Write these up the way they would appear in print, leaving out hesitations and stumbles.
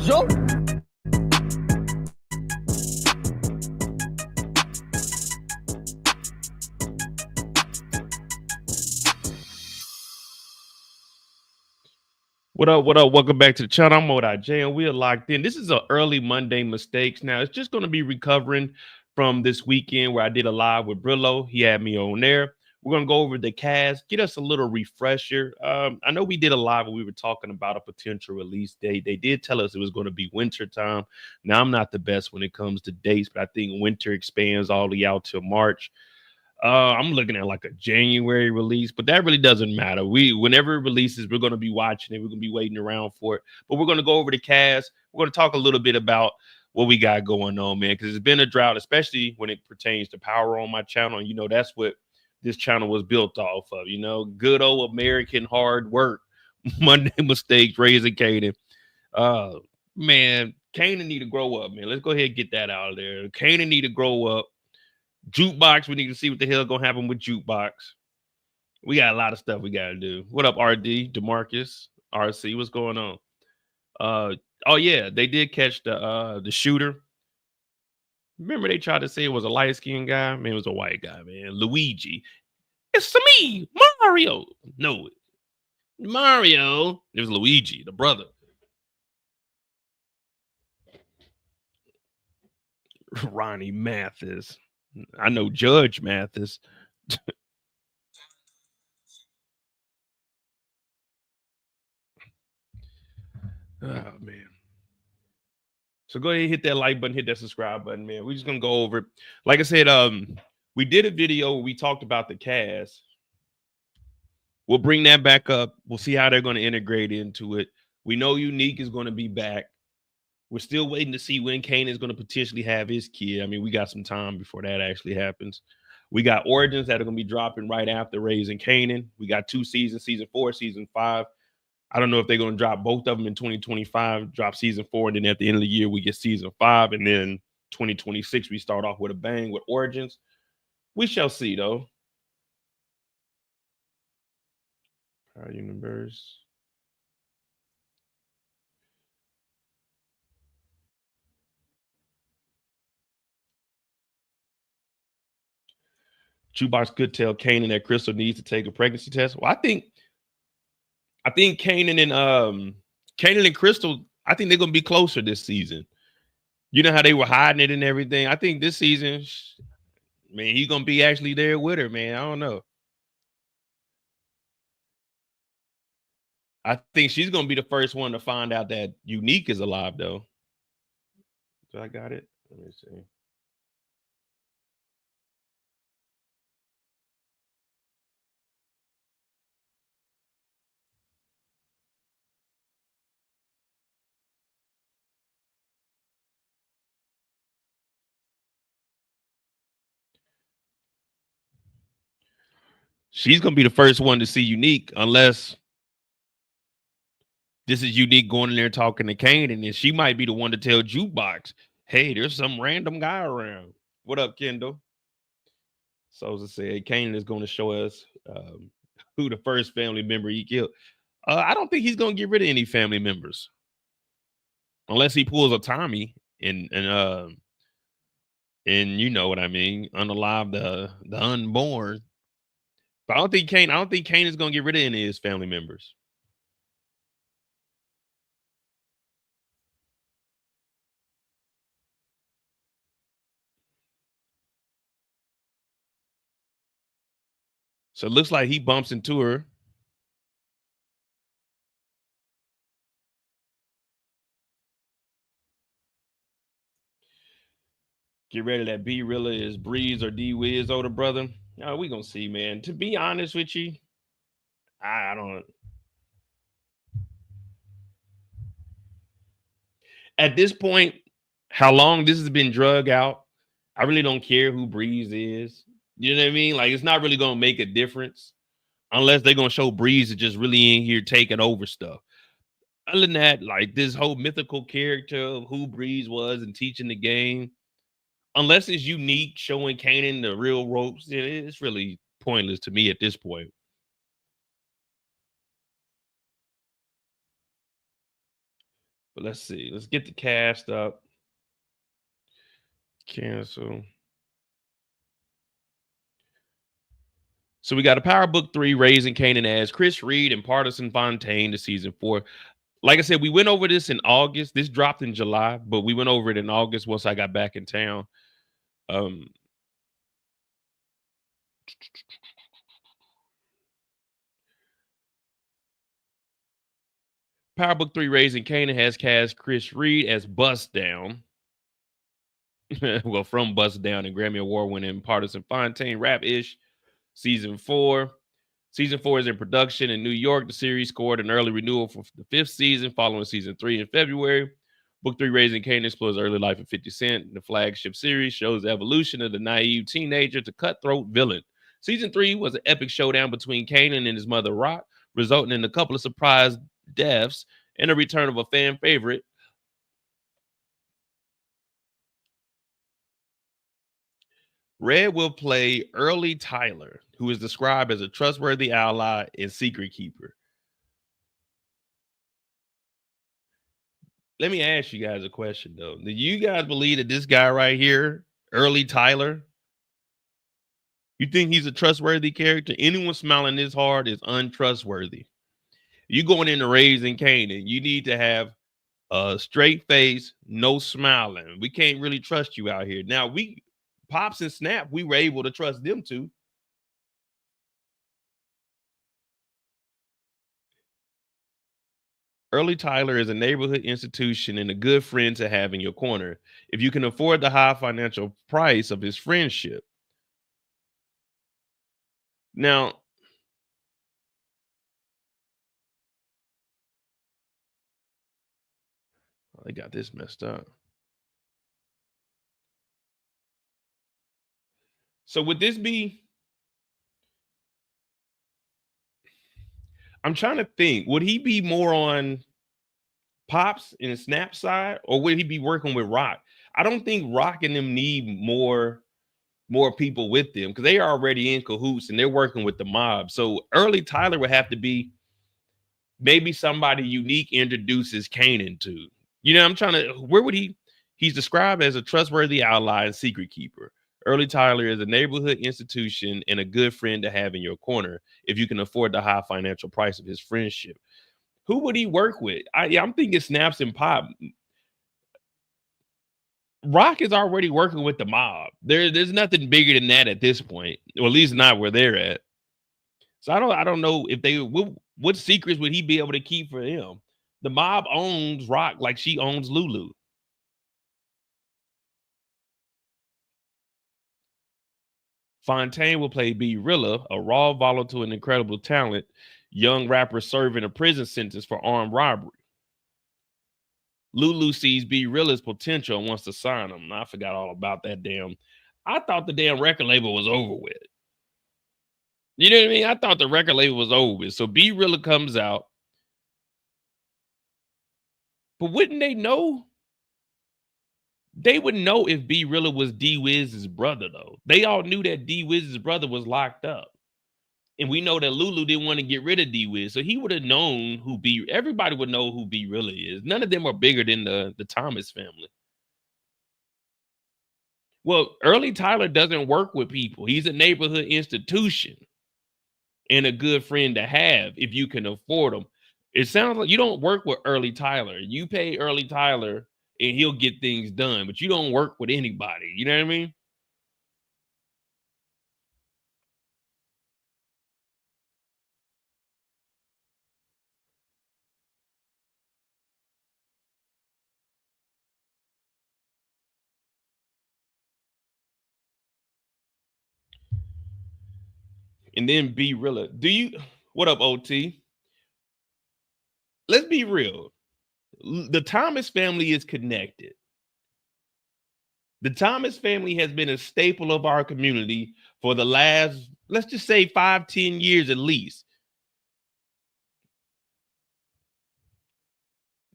Joe. What up? What up? Welcome back to the channel. I'm Monet Tejada, and we are locked in. This is an early Monday mistakes. Now it's just going to be recovering from this weekend where I did a live with Brillo. He had me on there. We're going to go over the cast, get us a little refresher. I know we did a live where we were talking about a potential release date. They did tell us it was going to be winter time. Now I'm not the best when it comes to dates, but I think winter expands all the way out till March. I'm looking at like a January release, but that really doesn't matter. Whenever it releases, we're going to be watching it. We're going to be waiting around for it. But we're going to go over the cast. We're going to talk a little bit about what we got going on, man, because it's been a drought, especially when it pertains to power on my channel. And, you know, that's what this channel was built off of, you know, good old American hard work, Monday mistakes, raising Kanan. Man, Kanan need to grow up, man. Let's go ahead and get that out of there. Kanan need to grow up. Jukebox, we need to see what the hell gonna happen with Jukebox. We got a lot of stuff we gotta do. What up, RD, DeMarcus, RC? What's going on? Oh yeah, they did catch the shooter. Remember they tried to say it was a light-skinned guy? Man, it was a white guy, man. Luigi. It's me, Mario. No, Mario. It was Luigi, the brother. Ronnie Mathis. I know Judge Mathis. Oh man. So go ahead, hit that like button, hit that subscribe button, man. We're just gonna go over it. Like I said, we did a video where we talked about the cast. We'll bring that back up. We'll see how they're gonna integrate into it. We know Unique is gonna be back. We're still waiting to see when Kanan is gonna potentially have his kid. I mean, we got some time before that actually happens. We got Origins that are gonna be dropping right after Raising Kanan. We got 2 seasons, season 4, season 5. I don't know if they're going to drop both of them in 2025, drop season 4, and then at the end of the year, we get season 5. And then 2026, we start off with a bang with Origins. We shall see, though. Power Universe. Jukebox could tell Kanan that Crystal needs to take a pregnancy test. Well, I think Kanan and Crystal, I think they're going to be closer this season. You know how they were hiding it and everything. I think this season, man, he's going to be actually there with her, man. I don't know. I think she's going to be the first one to find out that Unique is alive, though. So I got it. Let me see. She's going to be the first one to see Unique, unless this is Unique going in there talking to Kanan, and she might be the one to tell Jukebox, hey, there's some random guy around. What up, Kendall? So as I said, Kanan is going to show us who the first family member he killed. I don't think he's going to get rid of any family members. Unless he pulls a Tommy and you know what I mean, unalive the unborn. But I don't think Kanan is gonna get rid of any of his family members. So it looks like he bumps into her. Get ready, that B Rilla is Breeze or D Wiz older brother. We gonna see, man. To be honest with you, I don't. At this point, how long this has been drug out, I really don't care who Breeze is. You know what I mean? Like, it's not really gonna make a difference unless they're gonna show Breeze is just really in here taking over stuff. Other than that, like this whole mythical character of who Breeze was and teaching the game, unless it's Unique showing Kanan the real ropes, it's really pointless to me at this point. But let's see. Let's get the cast up. Cancel. So we got a Power Book 3, Raising Kanan as Chris Reed and Partisan Fontaine to season 4. Like I said, we went over this in August. This dropped in July, but we went over it in August once I got back in town. Power Book 3, Raising Kanan has cast Chris Reed as Bust Down. Well, from Bust Down and Grammy Award winning Partisan Fontaine, Rap-ish, season 4. Season 4 is in production in New York. The series scored an early renewal for the 5th season following season 3 in February. Book 3, Raising Kanan, explores the early life of 50 Cent. The flagship series shows the evolution of the naive teenager to cutthroat villain. Season 3 was an epic showdown between Kanan and his mother, Rock, resulting in a couple of surprise deaths and a return of a fan favorite. Red will play Early Tyler, who is described as a trustworthy ally and secret keeper. Let me ask you guys a question, though. Do you guys believe that this guy right here, Early Tyler, you think he's a trustworthy character? Anyone smiling this hard is untrustworthy. You going into Raising Kanan, you need to have a straight face, no smiling. We can't really trust you out here. Now, Pops and Snap, we were able to trust them too. Early Tyler is a neighborhood institution and a good friend to have in your corner if you can afford the high financial price of his friendship. Now, they got this messed up. So would this be? I'm trying to think. Would he be more on Pops and Snap side, or would he be working with Rock? I don't think Rock and them need more people with them because they are already in cahoots and they're working with the mob. So Early Tyler would have to be maybe somebody unique introduces Kanan to. You know, I'm trying to. Where would he? He's described as a trustworthy ally and secret keeper. Early Tyler is a neighborhood institution and a good friend to have in your corner if you can afford the high financial price of his friendship. Who would he work with? I'm thinking Snaps and Pop. Rock is already working with the mob. There's nothing bigger than that at this point, or at least not where they're at. So I don't know if they what secrets would he be able to keep for him? The mob owns Rock like she owns Lulu. Fontaine will play B Rilla, a raw, volatile, and incredible talent, young rapper serving a prison sentence for armed robbery. Lulu sees B Rilla's potential and wants to sign him. I forgot all about that damn. I thought the damn record label was over with. You know what I mean? I thought the record label was over with. So B Rilla comes out. But wouldn't they know? They would know if B Rilla was D Wiz's brother, though. They all knew that D Wiz's brother was locked up. And we know that Lulu didn't want to get rid of D Wiz. So he would have known who everybody would know who B Rilla is. None of them are bigger than the Thomas family. Well, Early Tyler doesn't work with people. He's a neighborhood institution and a good friend to have if you can afford him. It sounds like you don't work with Early Tyler. You pay Early Tyler and he'll get things done, but you don't work with anybody. You know what I mean? And then B Rilla. What up, OT? Let's be real. The Thomas family is connected. The Thomas family has been a staple of our community for the last, let's just say 5-10 years at least.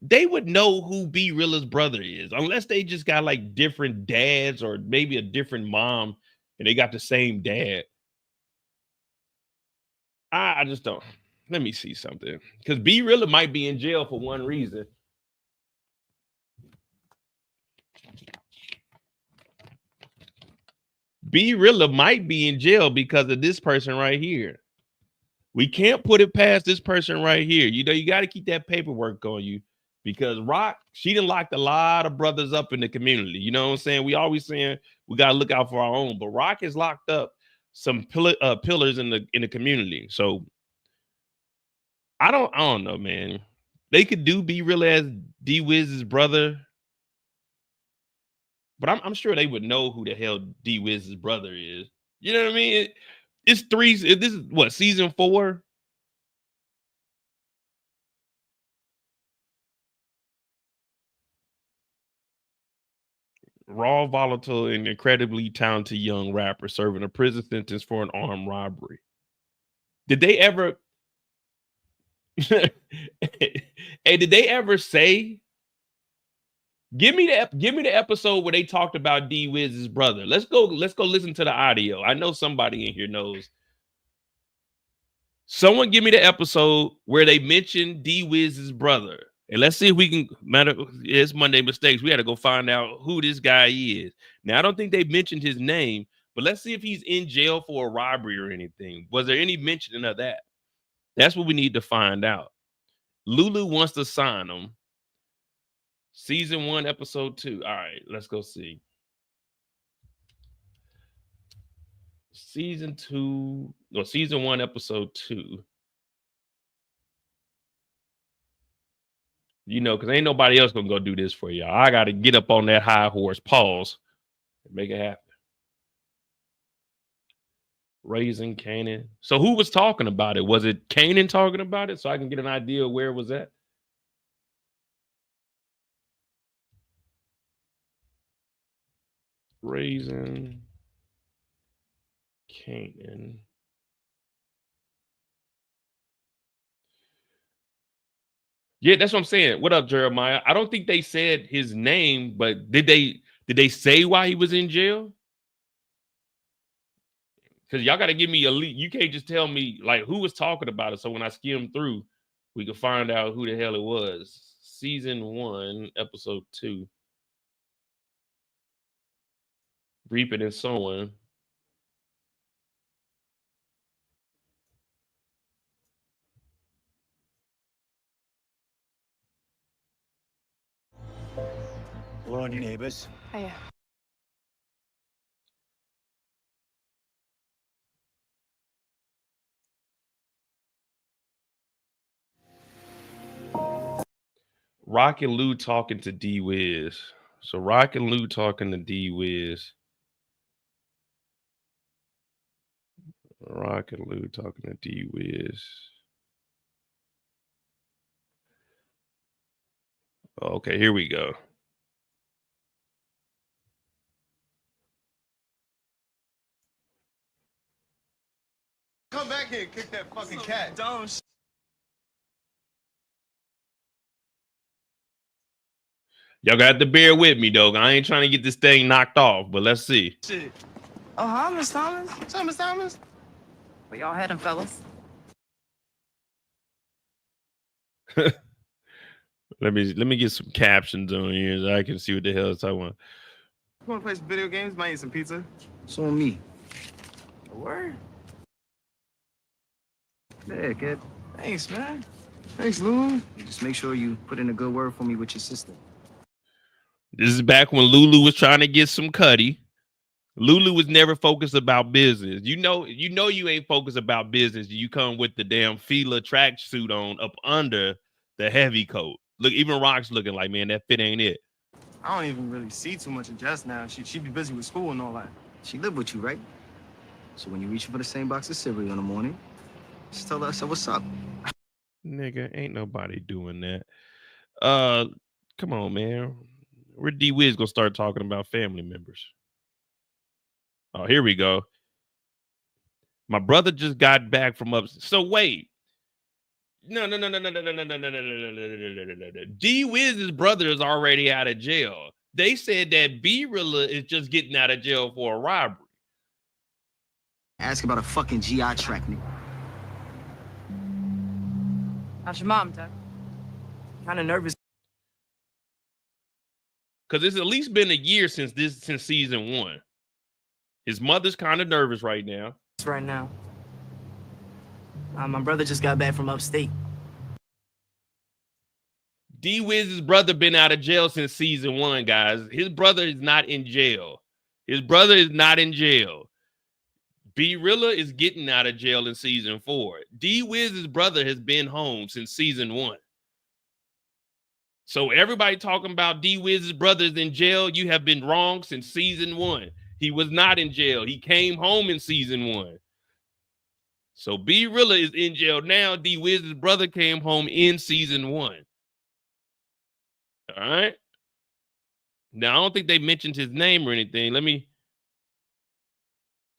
They would know who B Rilla's brother is, unless they just got like different dads or maybe a different mom and they got the same dad. I just don't. Let me see something. Because B Rilla might be in jail for one reason. B Rilla might be in jail because of this person right here. We can't put it past this person right here. You know, you got to keep that paperwork on you because Rock, she done locked a lot of brothers up in the community. You know what I'm saying? We always saying we got to look out for our own, but Rock has locked up some pillars in the community. So I don't know, man. They could do B Rilla as D Wiz's brother, but I'm sure they would know who the hell D Wiz's brother is. You know what I mean? It's this is what, season 4? Raw, volatile, and incredibly talented young rapper serving a prison sentence for an armed robbery. Did they ever hey, did they ever say, give me the episode where they talked about D Wiz's brother? Let's go listen to the audio. I know somebody in here knows. Someone give me the episode where they mentioned D Wiz's brother. And let's see if we can it's Monday Mistakes. We got to go find out who this guy is. Now, I don't think they mentioned his name, but let's see if he's in jail for a robbery or anything. Was there any mention of that? That's what we need to find out. Lulu wants to sign him. Season 1, episode 2. All right, let's go see. Season 1, episode 2. You know, because ain't nobody else gonna go do this for y'all. I gotta get up on that high horse, pause, and make it happen. Raising Kanan. So who was talking about it? Was it Kanan talking about it? So I can get an idea of where it was at. Raising Kanan. Yeah, that's what I'm saying. What up, Jeremiah? I don't think they said his name, but did they say why he was in jail? Because y'all got to give me a lead. You can't just tell me like who was talking about it. So when I skim through, we can find out who the hell it was. Season 1, episode 2. Reaping and sowing. Hello, new neighbors. Hiya. Rock and Lou talking to D Wiz. So Rock and Lou talking to D Wiz. Rock and Lou talking to D Wiz. Okay, here we go. Come back here and kick that fucking cat. Don't. Y'all got to bear with me, though. I ain't trying to get this thing knocked off, but let's see. Shit. Oh, Miss Thomas. Thomas, Thomas. Where y'all heading, fellas? Let me get some captions on here so I can see what the hell it's talking about. You want to play some video games? Might eat some pizza. So me. A word. Yeah, kid. Thanks, man. Thanks, Lou. Just make sure you put in a good word for me with your sister. This is back when Lulu was trying to get some cutty. Lulu was never focused about business. You know you ain't focused about business. You come with the damn Fila tracksuit on up under the heavy coat. Look, even Rock's looking like, man, that fit ain't it. I don't even really see too much of Jess now. She be busy with school and all that. She live with you, right? So when you reach for the same box of cereal in the morning, just tell her I said, what's up? Nigga, ain't nobody doing that. Come on, man. Where D Wiz gonna start talking about family members? Oh, here we go. My brother just got back from up. So wait. No. D Wiz's brother is already out of jail. They said that B Rilla is just getting out of jail for a robbery. Ask about a fucking GI track, nigga. How's your mom, Doug? Kind of nervous. Because it's at least been a year since season 1. His mother's kind of nervous right now. Right now. My brother just got back from upstate. D-Wiz's brother been out of jail since season 1, guys. His brother is not in jail. His brother is not in jail. B-Rilla is getting out of jail in season 4. D-Wiz's brother has been home since season 1. So everybody talking about D-Wiz's brother is in jail, you have been wrong since season 1. He was not in jail. He came home in season 1. So B-Rilla is in jail now. D-Wiz's brother came home in season 1. All right. Now, I don't think they mentioned his name or anything. Let me.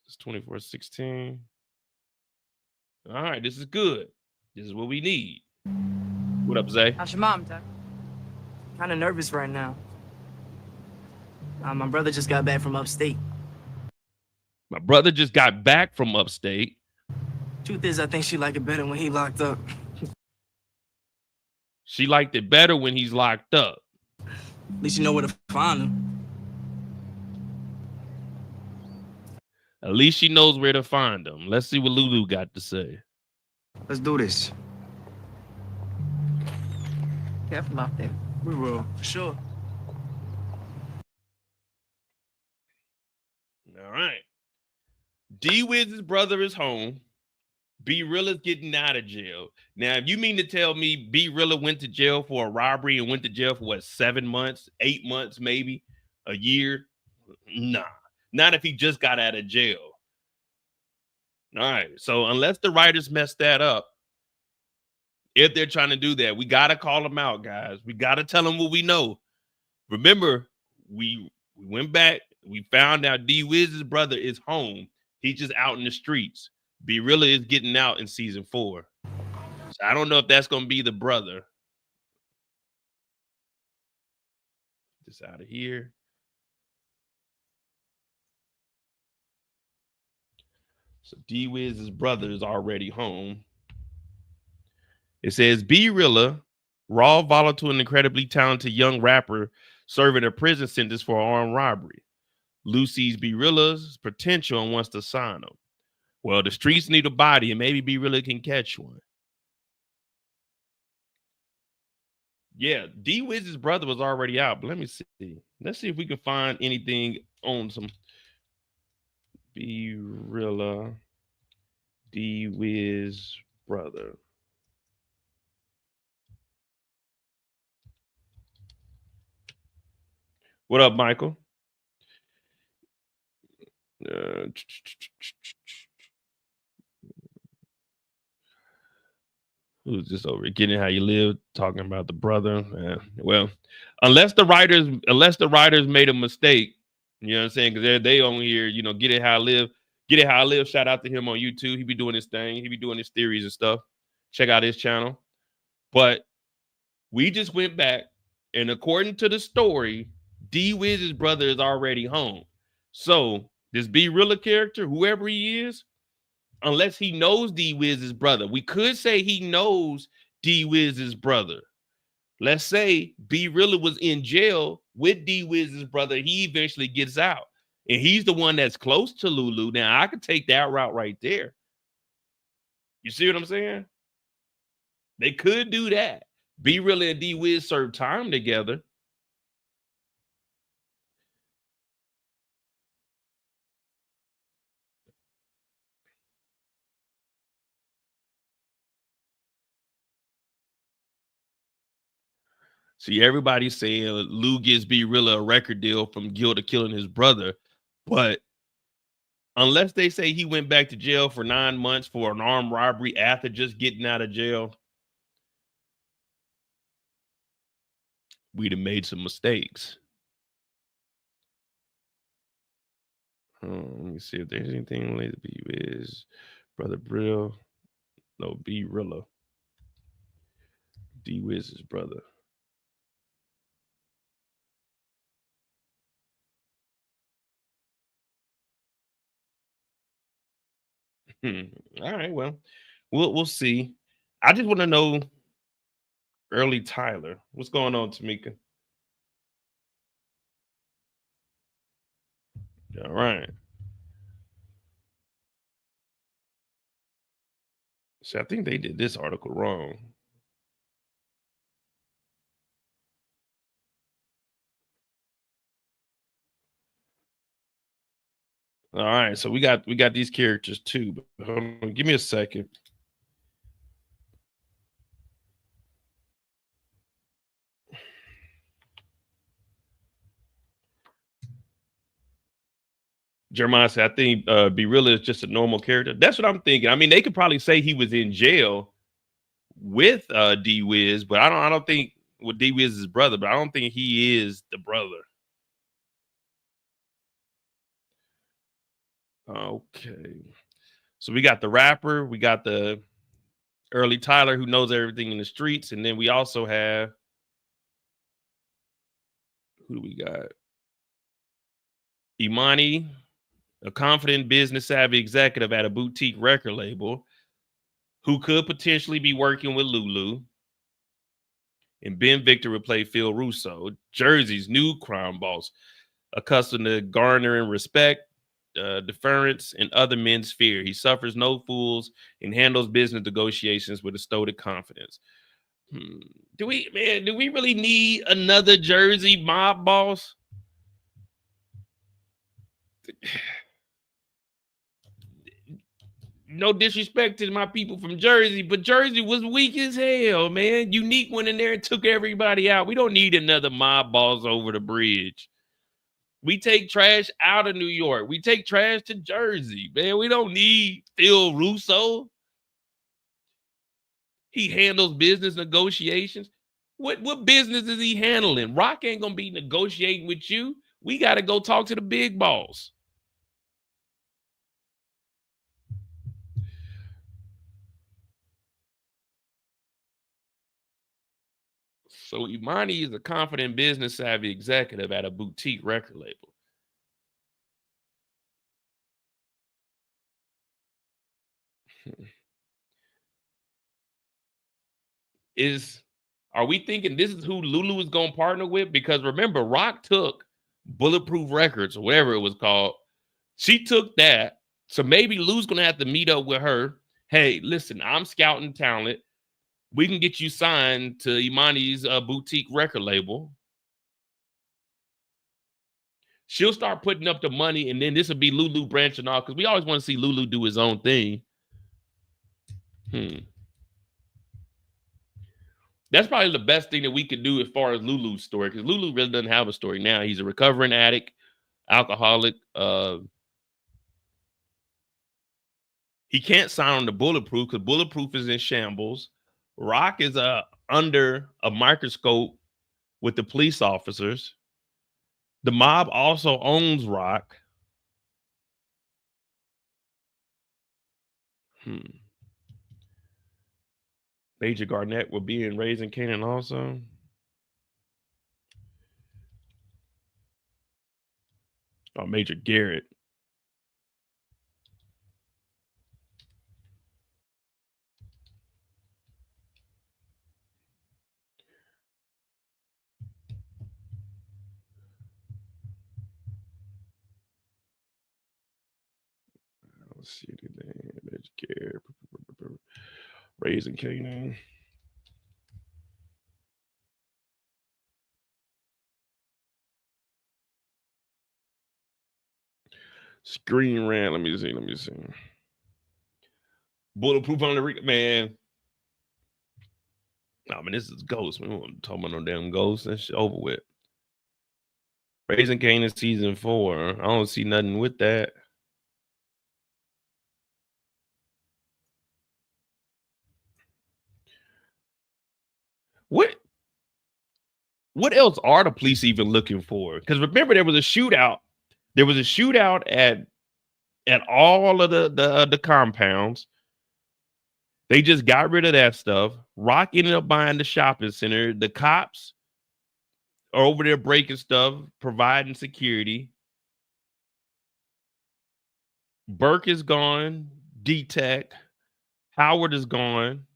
It's 24/16. All right. This is good. This is what we need. What up, Zay? How's your mom, Tuck? Kind of nervous right now. My brother just got back from upstate. My brother just got back from upstate. Truth is, I think she liked it better when he locked up. She liked it better when he's locked up. At least you know where to find him. At least she knows where to find him. Let's see what Lulu got to say. Let's do this. Careful out there. We will, for sure. All right. D-Wiz's brother is home. B-Rilla's getting out of jail. Now, if you mean to tell me B-Rilla went to jail for a robbery and went to jail for what, 7 months, 8 months, maybe a year? Nah, not if he just got out of jail. All right. So unless the writers messed that up, if they're trying to do that, we got to call them out, guys. We got to tell them what we know. Remember, we went back. We found out D-Wiz's brother is home. He's just out in the streets. B-Rilla is getting out in season 4. So I don't know if that's going to be the brother. This out of here. So D-Wiz's brother is already home. It says B-Rilla, raw, volatile, and incredibly talented young rapper serving a prison sentence for armed robbery. Lucy's B-Rilla's potential and wants to sign him. Well, the streets need a body, and maybe B-Rilla can catch one. Yeah, D-Wiz's brother was already out, but let me see. Let's see if we can find anything on some B-Rilla, D-Wiz brother. What up, Michael? Who's this over? Getting How You Live, talking about the brother. Well, unless the writers made a mistake, you know what I'm saying? Because they on here, you know, Get It How I Live. Get It How I Live. Shout out to him on YouTube. He be doing his thing. He be doing his theories and stuff. Check out his channel. But we just went back, and according to the story, D-Wiz's brother is already home. So this B-Rilla character, whoever he is, unless he knows D-Wiz's brother, we could say he knows D-Wiz's brother. Let's say B-Rilla was in jail with D-Wiz's brother. He eventually gets out, and he's the one that's close to Lulu. Now, I could take that route right there. You see what I'm saying? They could do that. B-Rilla and D-Wiz serve time together. See, everybody's saying Lou gives B-Rilla a record deal from guilt of killing his brother. But unless they say he went back to jail for 9 months for an armed robbery after just getting out of jail, we'd have made some mistakes. Let me see if there's anything related to B-Wiz, brother Brill. No, B-Rilla. D-Wiz's brother. All right, well, we'll see. I just want to know early Tyler. What's going on, Tamika? All right. See, I think they did this article wrong. All right, so we got these characters too. But hold on, give me a second. Jeremiah said, I think Be Real is just a normal character. That's what I'm thinking. I mean, they could probably say he was in jail with D Wiz, but I don't think with D Wiz is his brother, but I don't think he is the brother. Okay. So we got the rapper, we got the early Tyler who knows everything in the streets, and then we also have, who do we got? Imani, a confident business savvy executive at a boutique record label who could potentially be working with Lulu. And Ben Victor would play Phil Russo, Jersey's new crime boss, accustomed to garnering respect, deference, and other men's fear. He suffers no fools and handles business negotiations with a stoic confidence. Do we really need another Jersey mob boss? No disrespect to my people from Jersey, but Jersey was weak as hell, man. Unique went in there and took everybody out. We don't need another mob boss over the bridge. We take trash out of New York. We take trash to Jersey, man. We don't need Phil Russo. He handles business negotiations. What business is he handling? Rock ain't gonna be negotiating with you. We got to go talk to the big boss. So Imani is a confident business savvy executive at a boutique record label. Are we thinking this is who Lulu is going to partner with? Because remember, Rock took Bulletproof Records or whatever it was called. She took that. So maybe Lou's going to have to meet up with her. Hey, listen, I'm scouting talent. We can get you signed to Imani's boutique record label. She'll start putting up the money, and then this will be Lulu branching off because we always want to see Lulu do his own thing. That's probably the best thing that we could do as far as Lulu's story, because Lulu really doesn't have a story now. He's a recovering addict, alcoholic. He can't sign on to Bulletproof because Bulletproof is in shambles. Rock is under a microscope with the police officers. The mob also owns Rock. Major Garnett will be in Raising Kanan also. Oh, Major Garrett. Let's see today. Major Garrett. Raising Kanan. Screen Rant. Let me see. Bulletproof on the man. No, man, this is Ghost. We won't talk about no damn Ghost. That shit over with. Raising Kanan season 4. I don't see nothing with that. What else are the police even looking for? Because remember, there was a shootout. There was a shootout at all of the compounds. They just got rid of that stuff. Rock ended up buying the shopping center. The cops are over there breaking stuff, providing security. Burke is gone. D-Tech. Howard is gone.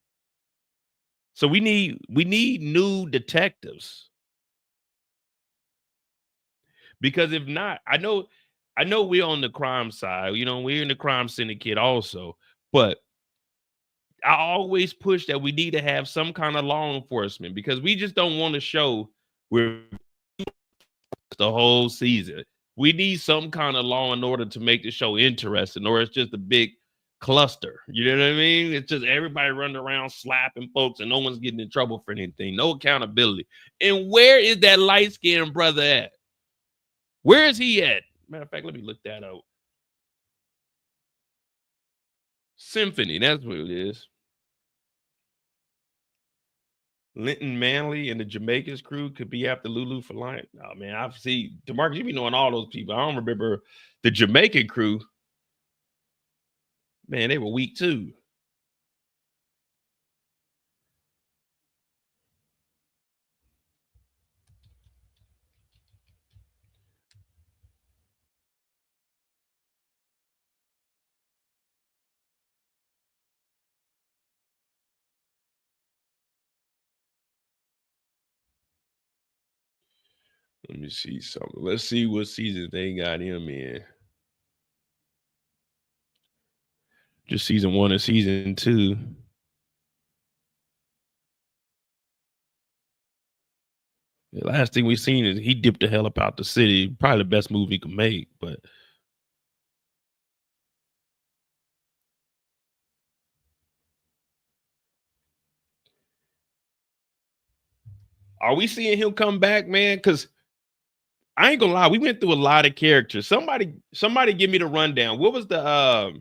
So we need new detectives. Because if not, I know we're on the crime side. You know, we're in the crime syndicate also. But I always push that we need to have some kind of law enforcement because we just don't want to show we're the whole season. We need some kind of law in order to make the show interesting, or it's just a big cluster. You know what I mean? It's just everybody running around slapping folks and no one's getting in trouble for anything. No accountability. And where is that light-skinned brother at? Where is he at? Matter of fact, let me look that up. Symphony, that's what it is. Linton Manley and the Jamaicans crew could be after Lulu for lying. Oh man, I've seen DeMarcus, you be knowing all those people. I don't remember the Jamaican crew. Man, they were weak too. Let me see something. Let's see what season they got him in. Just season 1 and season 2. The last thing we've seen is he dipped the hell up out the city. Probably the best movie he could make, but are we seeing him come back, man? Because I ain't gonna lie, we went through a lot of characters. Somebody give me the rundown. What was the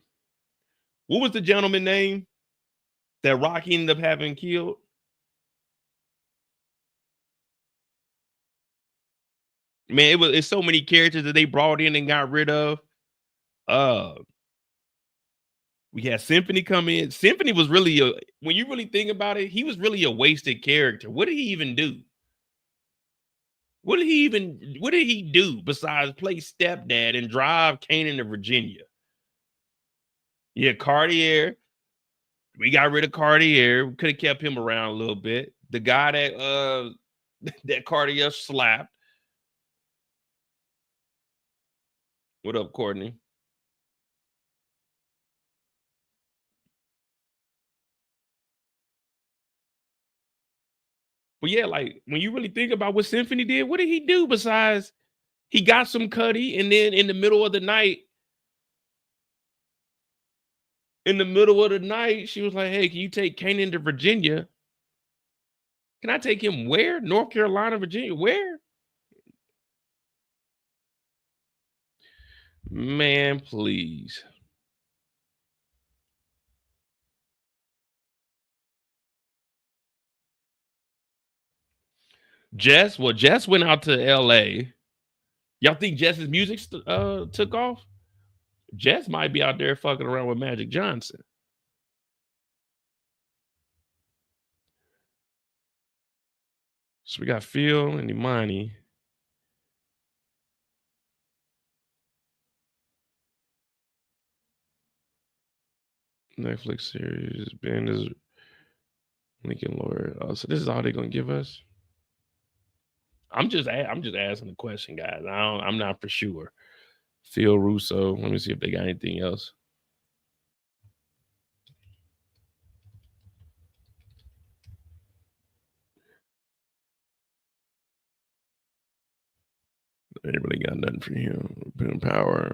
gentleman name that Rocky ended up having killed? Man, it's so many characters that they brought in and got rid of. We had Symphony come in. Symphony was really when you really think about it, he was really a wasted character. What did he even do? What did he do besides play stepdad and drive Kanan to Virginia? Yeah, Cartier. We got rid of Cartier. We could have kept him around a little bit. The guy that that Cartier slapped. What up, Courtney? But yeah, like when you really think about what Symphony did, what did he do besides he got some cutty and then in the middle of the night, she was like, hey, can you take Kanan to Virginia? Can I take him where? North Carolina, Virginia, where? Man, please. Jess went out to LA. Y'all think Jess's music took off? Jess might be out there fucking around with Magic Johnson. So we got Phil and Imani. Netflix series, Ben is Lincoln Lawyer. So this is all they're gonna give us. I'm just asking the question, guys. I'm not for sure. Phil Russo. Let me see if they got anything else. They ain't really got nothing for him. Pin Power.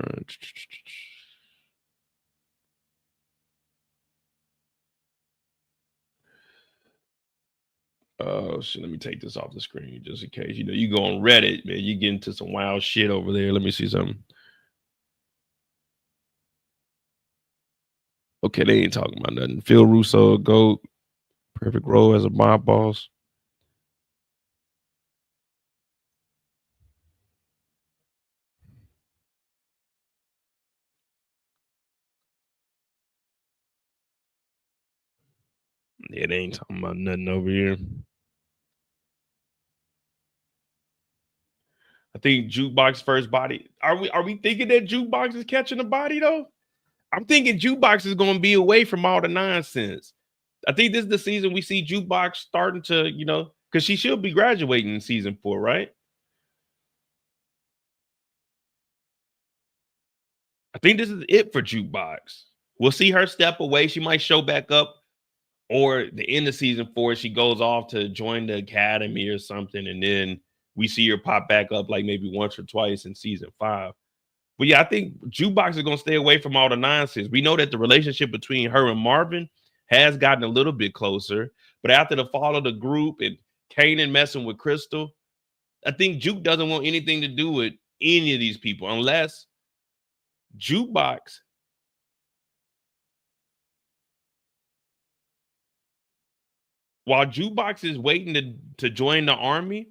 Oh shit, let me take this off the screen just in case. You know, you go on Reddit, man, you get into some wild shit over there. Let me see something. Okay, they ain't talking about nothing. Phil Russo, GOAT, perfect role as a mob boss. Yeah, they ain't talking about nothing over here. I think Jukebox first body. Are we thinking that Jukebox is catching the body though? I'm thinking Jukebox is going to be away from all the nonsense. I think this is the season we see Jukebox starting to, you know, because she should be graduating in season 4, right? I think this is it for Jukebox. We'll see her step away. She might show back up or the end of season 4, she goes off to join the academy or something, and then we see her pop back up like maybe once or twice in season 5. But yeah, I think Jukebox is going to stay away from all the nonsense. We know that the relationship between her and Marvin has gotten a little bit closer, but after the fall of the group and Kanan messing with Crystal, I think Juke doesn't want anything to do with any of these people unless Jukebox while Jukebox is waiting to join the army.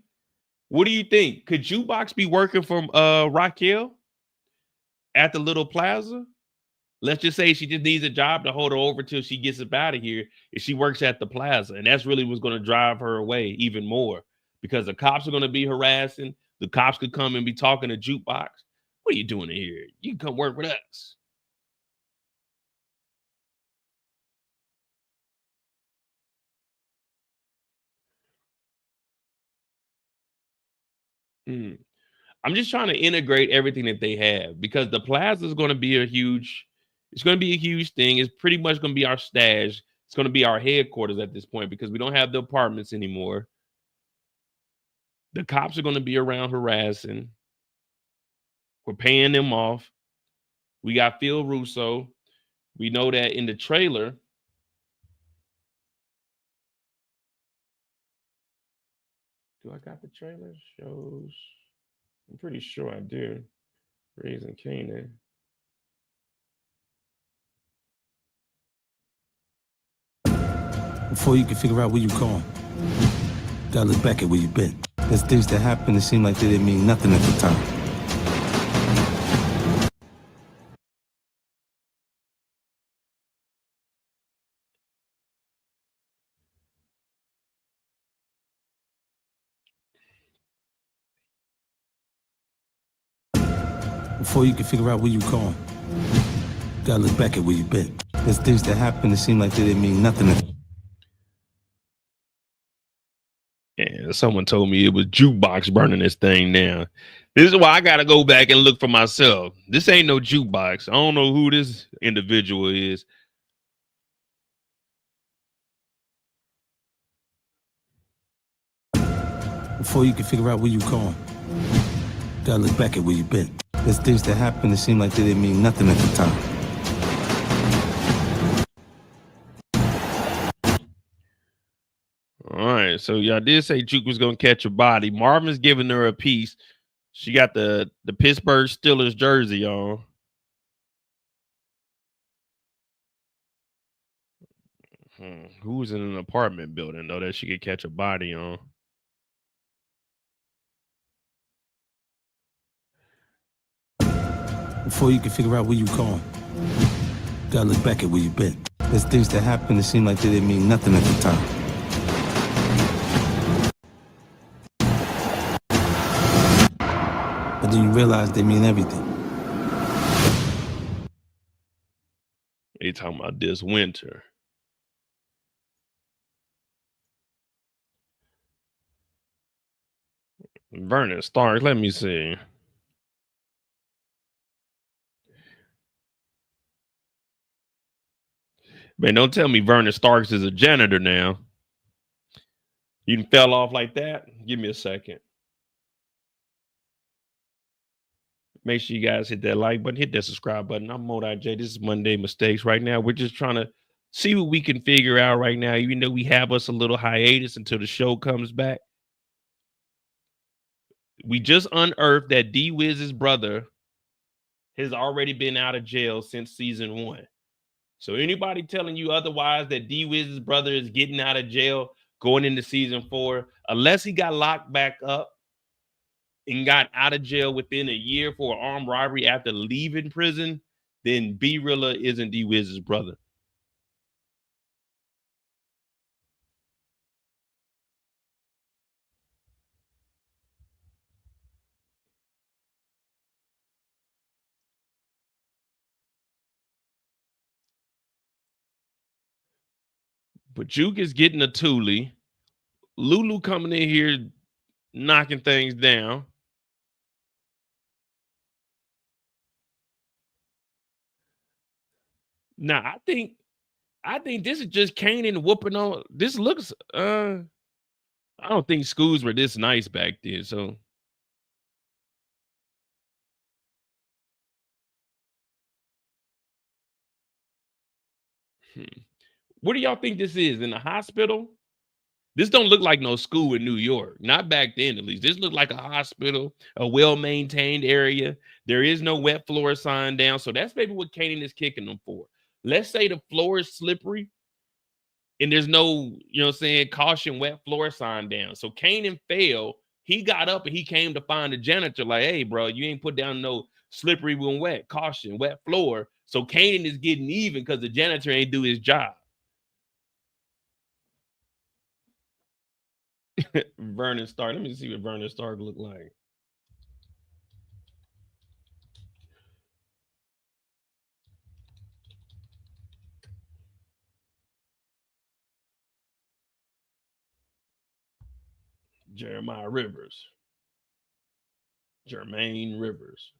What do you think? Could Jukebox be working for Raquel at the little plaza? Let's just say she just needs a job to hold her over till she gets up out of here. If she works at the plaza, and that's really what's going to drive her away even more, because the cops are going to be harassing. The cops could come and be talking to Jukebox. What are you doing here? You can come work with us. I'm just trying to integrate everything that they have, because the plaza is going to be a huge thing. It's pretty much going to be our stash. It's going to be our headquarters at this point because we don't have the apartments anymore. The cops are going to be around harassing. We're paying them off. We got Phil Russo. We know that in the trailer. Do I got the trailer? Shows. I'm pretty sure I do. Raising Kanan. Before you can figure out where you're going, gotta look back at where you've been. There's things that happen that seem like they didn't mean nothing at the time. Before you can figure out where you're going, gotta look back at where you've been. There's things that happen that seem like they didn't mean nothing at the time. Yeah, someone told me it was Jukebox burning this thing down. This is why I got to go back and look for myself. This ain't no Jukebox. I don't know who this individual is. Before you can figure out where you're going, gotta look back at where you've been. There's things that happen that seem like they didn't mean nothing at the time. All right, so y'all did say Juke was gonna catch a body. Marvin's giving her a piece. She got the Pittsburgh Steelers jersey on. Who's in an apartment building though that she could catch a body on? Before you can figure out where you're going, gotta look back at where you've been. There's things that happen that seem like they didn't mean nothing at the time. But then you realize they mean everything. They talking about this winter. Vernon Stark, let me see. Man, don't tell me Vernon Starks is a janitor now. You fell off like that? Give me a second. Make sure you guys hit that like button, hit that subscribe button. I'm Monet J. This is Monday Mistakes. Right now, we're just trying to see what we can figure out right now, even though we have us a little hiatus until the show comes back. We just unearthed that D-Wiz's brother has already been out of jail since season 1. So anybody telling you otherwise, that D-Wiz's brother is getting out of jail going into season 4, unless he got locked back up and got out of jail within a year for armed robbery after leaving prison, then B-Rilla isn't D-Wiz's brother. But Juke is getting a Thule. Lulu coming in here knocking things down. Now, I think I think this is just Kanan whooping on. This looks. I don't think schools were this nice back then. So. What do y'all think this is? In a hospital? This don't look like no school in New York. Not back then, at least. This looked like a hospital, a well-maintained area. There is no wet floor sign down. So that's maybe what Kanan is kicking them for. Let's say the floor is slippery and there's no, you know what I'm saying, caution wet floor sign down. So Kanan fell. He got up and he came to find the janitor like, hey, bro, you ain't put down no slippery when wet, caution, wet floor. So Kanan is getting even because the janitor ain't do his job. Vernon Stark. Let me see what Vernon Stark look like. Jeremiah Rivers. Jermaine Rivers.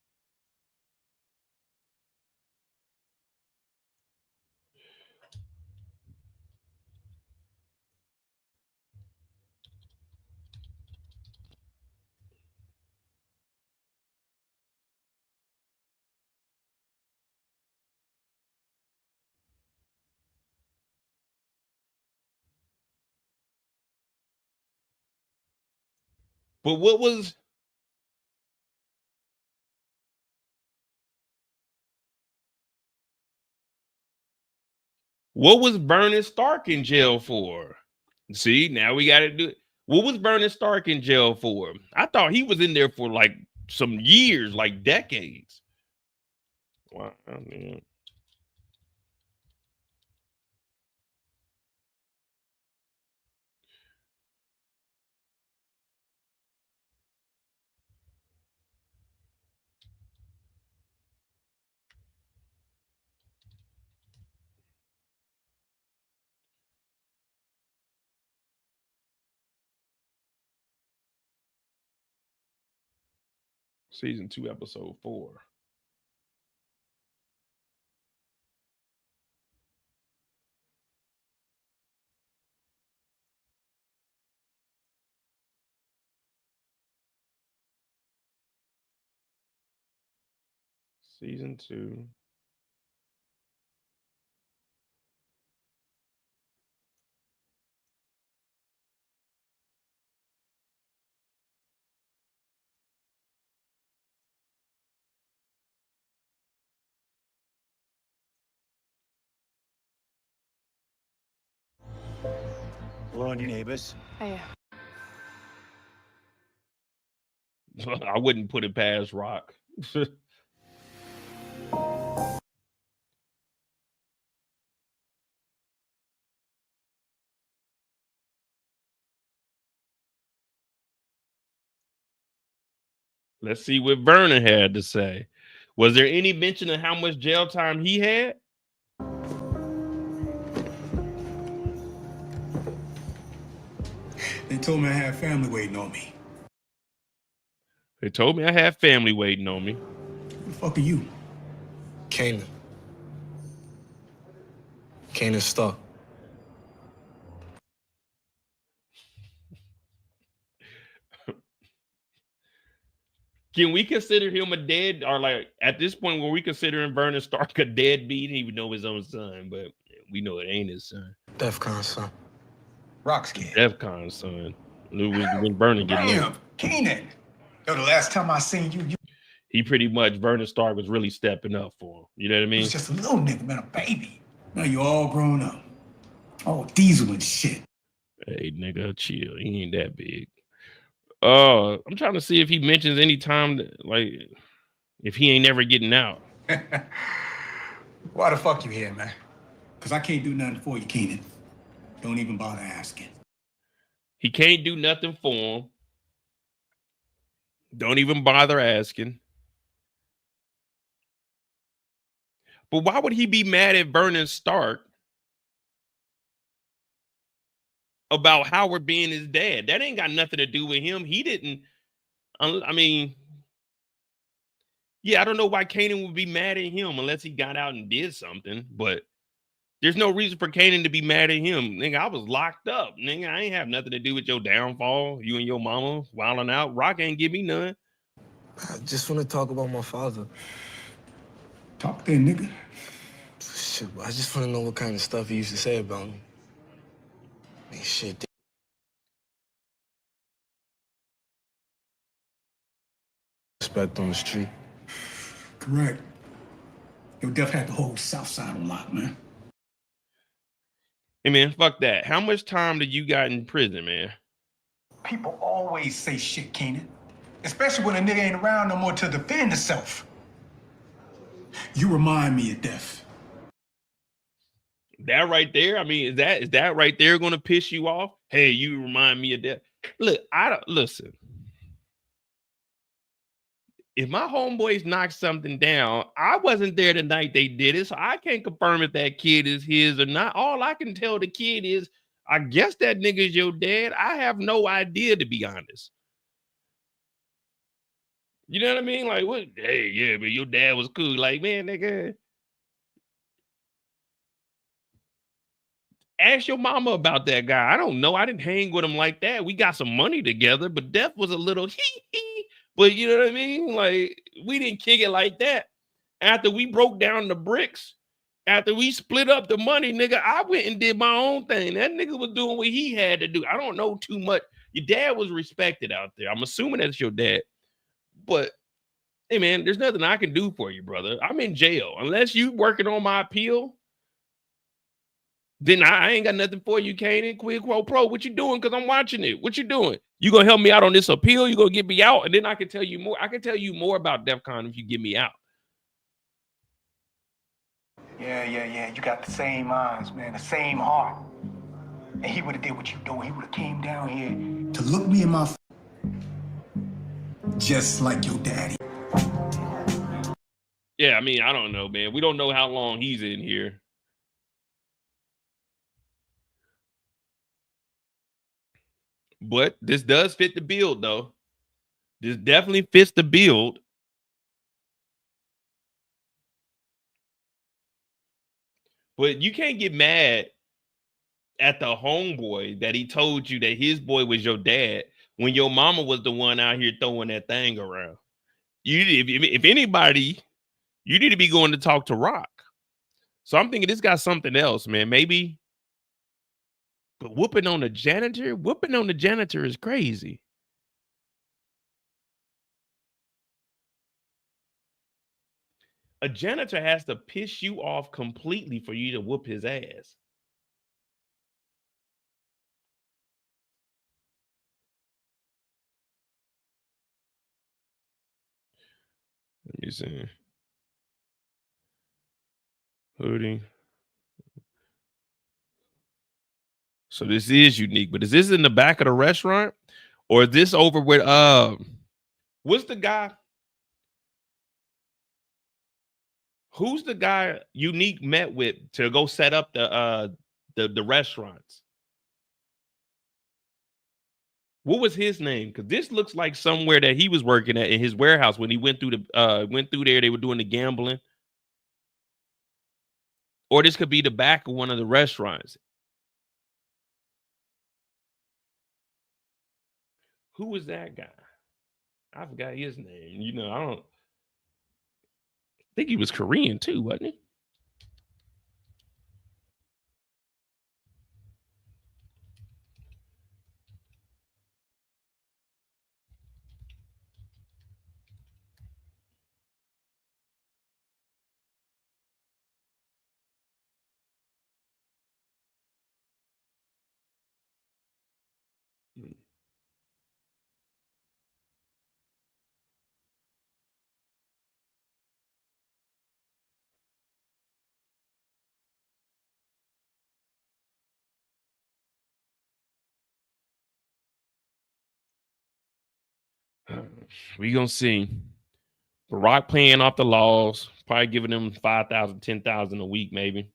But what was Vernon Stark in jail for? See, now we got to do it. What was Vernon Stark in jail for? I thought he was in there for like some years, like decades. Wow, man. Season 2, episode 4. Season 2. Hello, your neighbors. Hey. I wouldn't put it past Rock. Let's see what Vernon had to say. Was there any mention of how much jail time he had? They told me I had family waiting on me. They told me I had family waiting on me. Who the fuck are you? Kanan. Kanan Stark. Can we consider him a dead, or like at this point, when we considering Vernon Stark a deadbeat, he would know his own son, but we know it ain't his son. Defcon's son. Rock's kid. Defcon's son. When Vernon get Damn, Kanan. Yo, the last time I seen you, he pretty much, Vernon Stark was really stepping up for him. You know what I you mean? was just a little nigga, man, a baby. Now you all grown up. All diesel and shit. Hey, nigga, chill. He ain't that big. I'm trying to see if he mentions any time that, like, if he ain't never getting out. Why the fuck you here, man? Because I can't do nothing for you, Kanan. Don't even bother asking. He can't do nothing for him. Don't even bother asking. But why would he be mad at Vernon Stark about Howard being his dad? That ain't got nothing to do with him. He didn't. I mean, yeah, I don't know why Kanan would be mad at him unless he got out and did something. But There's no reason for Kanan to be mad at him. Nigga, I was locked up. Nigga, I ain't have nothing to do with your downfall. You and your mama wilding out. Rock ain't give me none. I just want to talk about my father. Talk there, nigga. Shit, I just want to know what kind of stuff he used to say about me. Man, shit. Respect on the street. Correct. Yo, Def had the whole South Side on lock, man. Hey, man, fuck that. How much time do you got in prison, man? People always say shit, Kanan. Especially when a nigga ain't around no more to defend himself. You remind me of Def. That right there, I mean, is that right there gonna piss you off? Hey, you remind me of that. Look, I don't listen. If my homeboys knock something down, I wasn't there the night they did it, so I can't confirm if that kid is his or not. All I can tell the kid is, I guess that nigga's your dad. I have no idea, to be honest. You know what I mean? Like, what? Hey, yeah, but your dad was cool. Like, man, nigga, ask your mama about that guy. I don't know. I didn't hang with him like that. We got some money together, but Def was a little hee. But you know what I mean? Like, we didn't kick it like that. After we broke down the bricks, after we split up the money, nigga, I went and did my own thing. That nigga was doing what he had to do. I don't know too much. Your dad was respected out there. I'm assuming that's your dad. But, hey, man, there's nothing I can do for you, brother. I'm in jail. Unless you working on my appeal, then I ain't got nothing for you, Kanan. Quid quo pro. What you doing? Because I'm watching it. What you doing? You gonna help me out on this appeal? You gonna get me out? And then I can tell you more. I can tell you more about DEF CON if you get me out. Yeah. You got the same eyes, man, the same heart. And he would have did what you doing. He would have came down here to look me in my just like your daddy. Yeah, I mean, I don't know, man. We don't know how long he's in here. But this does fit the build, though. This definitely fits the build. But you can't get mad at the homeboy that he told you that his boy was your dad when your mama was the one out here throwing that thing around. If anybody, you need to be going to talk to Rock. So I'm thinking this got something else, man. Maybe. But whooping on the janitor is crazy. A janitor has to piss you off completely for you to whoop his ass. Let me see. Hoodie. So this is unique, but is this in the back of the restaurant? Or is this over with what's the guy? Who's the guy Unique met with to go set up the restaurants? What was his name? Because this looks like somewhere that he was working at in his warehouse when he went through there. They were doing the gambling. Or this could be the back of one of the restaurants. Who was that guy? I forgot his name. You know, I don't think he was Korean too, wasn't he? We gonna see. But Rock playing off the laws, probably giving them 5,000, 10,000 a week, maybe.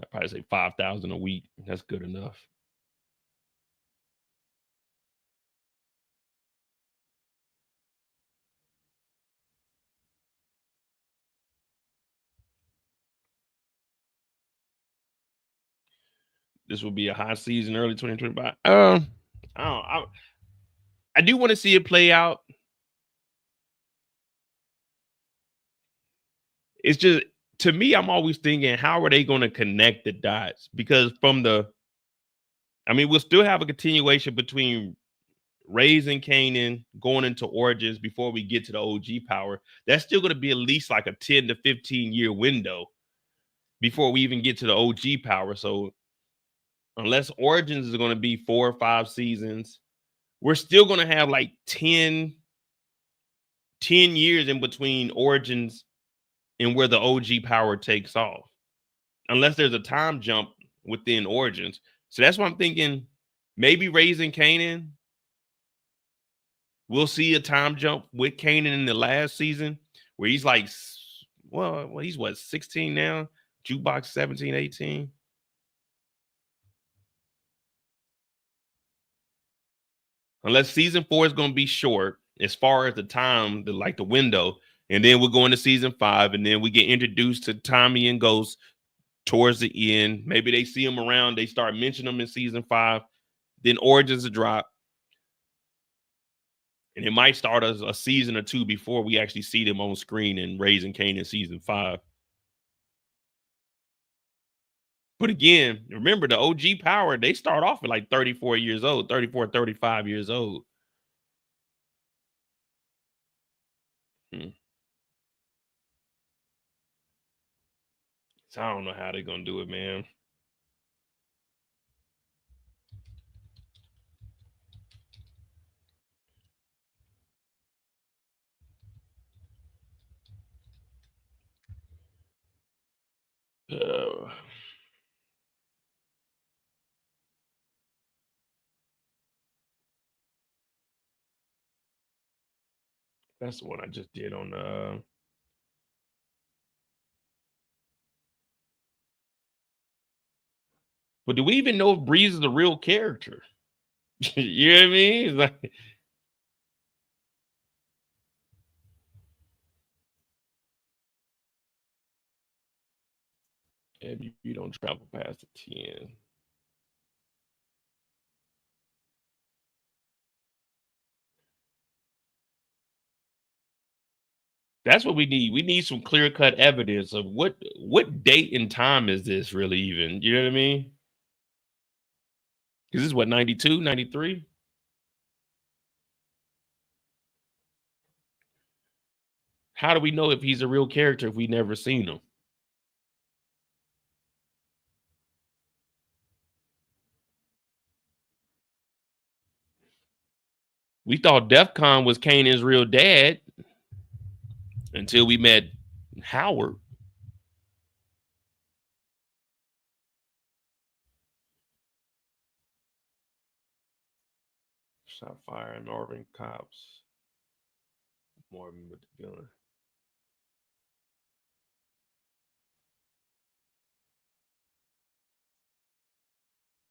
I'd probably say 5,000 a week. That's good enough. this will be a high season early 2025. I do want to see it play out. It's just, to me, I'm always thinking, how are they going to connect the dots? Because we'll still have a continuation between raising Kanan, going into Origins before we get to the OG power. That's still going to be at least like a 10 to 15 year window before we even get to the OG power. So unless Origins is going to be 4 or 5 seasons, we're still going to have like 10 years in between Origins and where the OG power takes off, unless there's a time jump within Origins. So that's why I'm thinking maybe raising Kanan, we'll see a time jump with Kanan in the last season where he's like, well, he's what, 16 now? Jukebox 17, 18. Unless season 4 is going to be short as far as the time, the window. And then we're going to season 5, and then we get introduced to Tommy and Ghost towards the end. Maybe they see them around. They start mentioning them in season 5. Then Origins will drop. And it might start as a season or 2 before we actually see them on screen in Raising Kanan season 5. But again, remember the OG power, they start off at like 34 years old, 34, 35 years old. So I don't know how they're going to do it, man. That's the one I just did on but do we even know if Breeze is a real character? You know what I mean? It's like, if you don't travel past the 10. That's what we need. We need some clear-cut evidence of what date and time is this really even? You know what I mean? Because this is what, 92, 93? How do we know if he's a real character if we've never seen him? We thought DEFCON was Kanan's real dad until we met Howard. Shot fire and Northern cops. Morgan with the gun.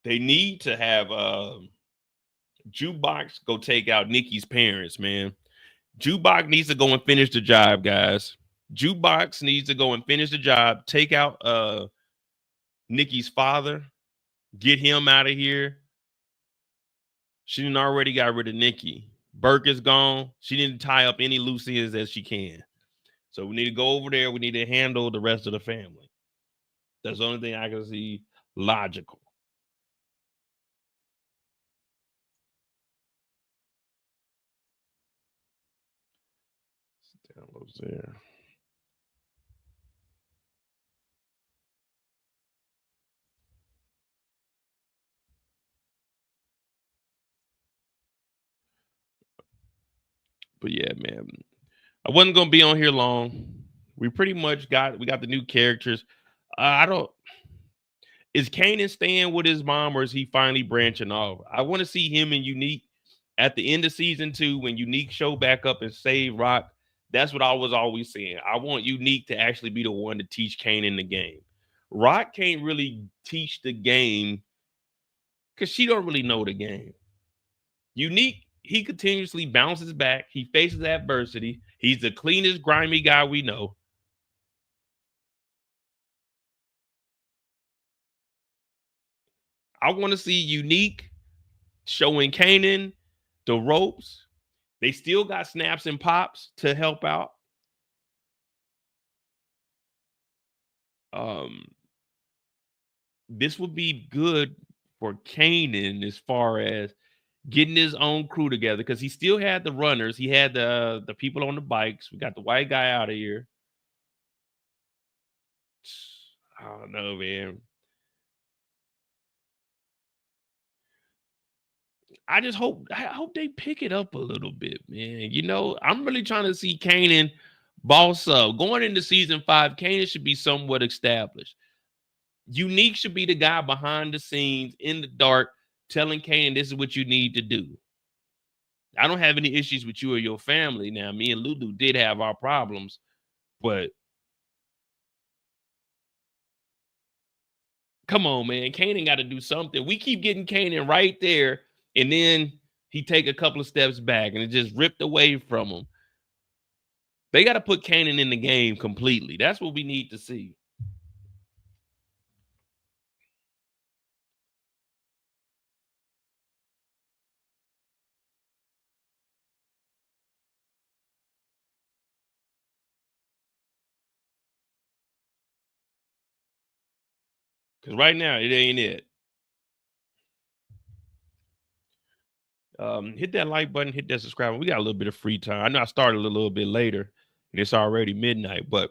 They need to have Jukebox go take out Nikki's parents, man. Jukebox needs to go and finish the job, guys. Jukebox needs to go and finish the job. Take out Nikki's father. Get him out of here. She didn't already got rid of Nikki. Burke is gone. She didn't tie up any loose ends as she can. So we need to go over there. We need to handle the rest of the family. That's the only thing I can see logical. Downloads there. But yeah, man, I wasn't gonna be on here long. We pretty much got the new characters. Is Kanan staying with his mom or is he finally branching off? I want to see him and Unique at the end of season 2 when Unique show back up and save Rock. That's what I was always saying. I want Unique to actually be the one to teach Kanan the game. Rock can't really teach the game because she don't really know the game. Unique, he continuously bounces back. He faces adversity. He's the cleanest, grimy guy we know. I want to see Unique showing Kanan the ropes. They still got Snaps and Pops to help out. This would be good for Kanan as far as getting his own crew together, because he still had the runners. He had the people on the bikes. We got the white guy out of here. I don't know, man. I hope they pick it up a little bit, man. You know, I'm really trying to see Kanan boss up. Going into season 5, Kanan should be somewhat established. Unique should be the guy behind the scenes in the dark telling Kanan this is what you need to do. I don't have any issues with you or your family. Now, me and Lulu did have our problems, but come on, man. Kanan got to do something. We keep getting Kanan right there, and then he take a couple of steps back, and it just ripped away from him. They got to put Kanan in the game completely. That's what we need to see. Because right now, it ain't it. Hit that like button, hit that subscribe. We got a little bit of free time. I know I started a little bit later, and it's already midnight, but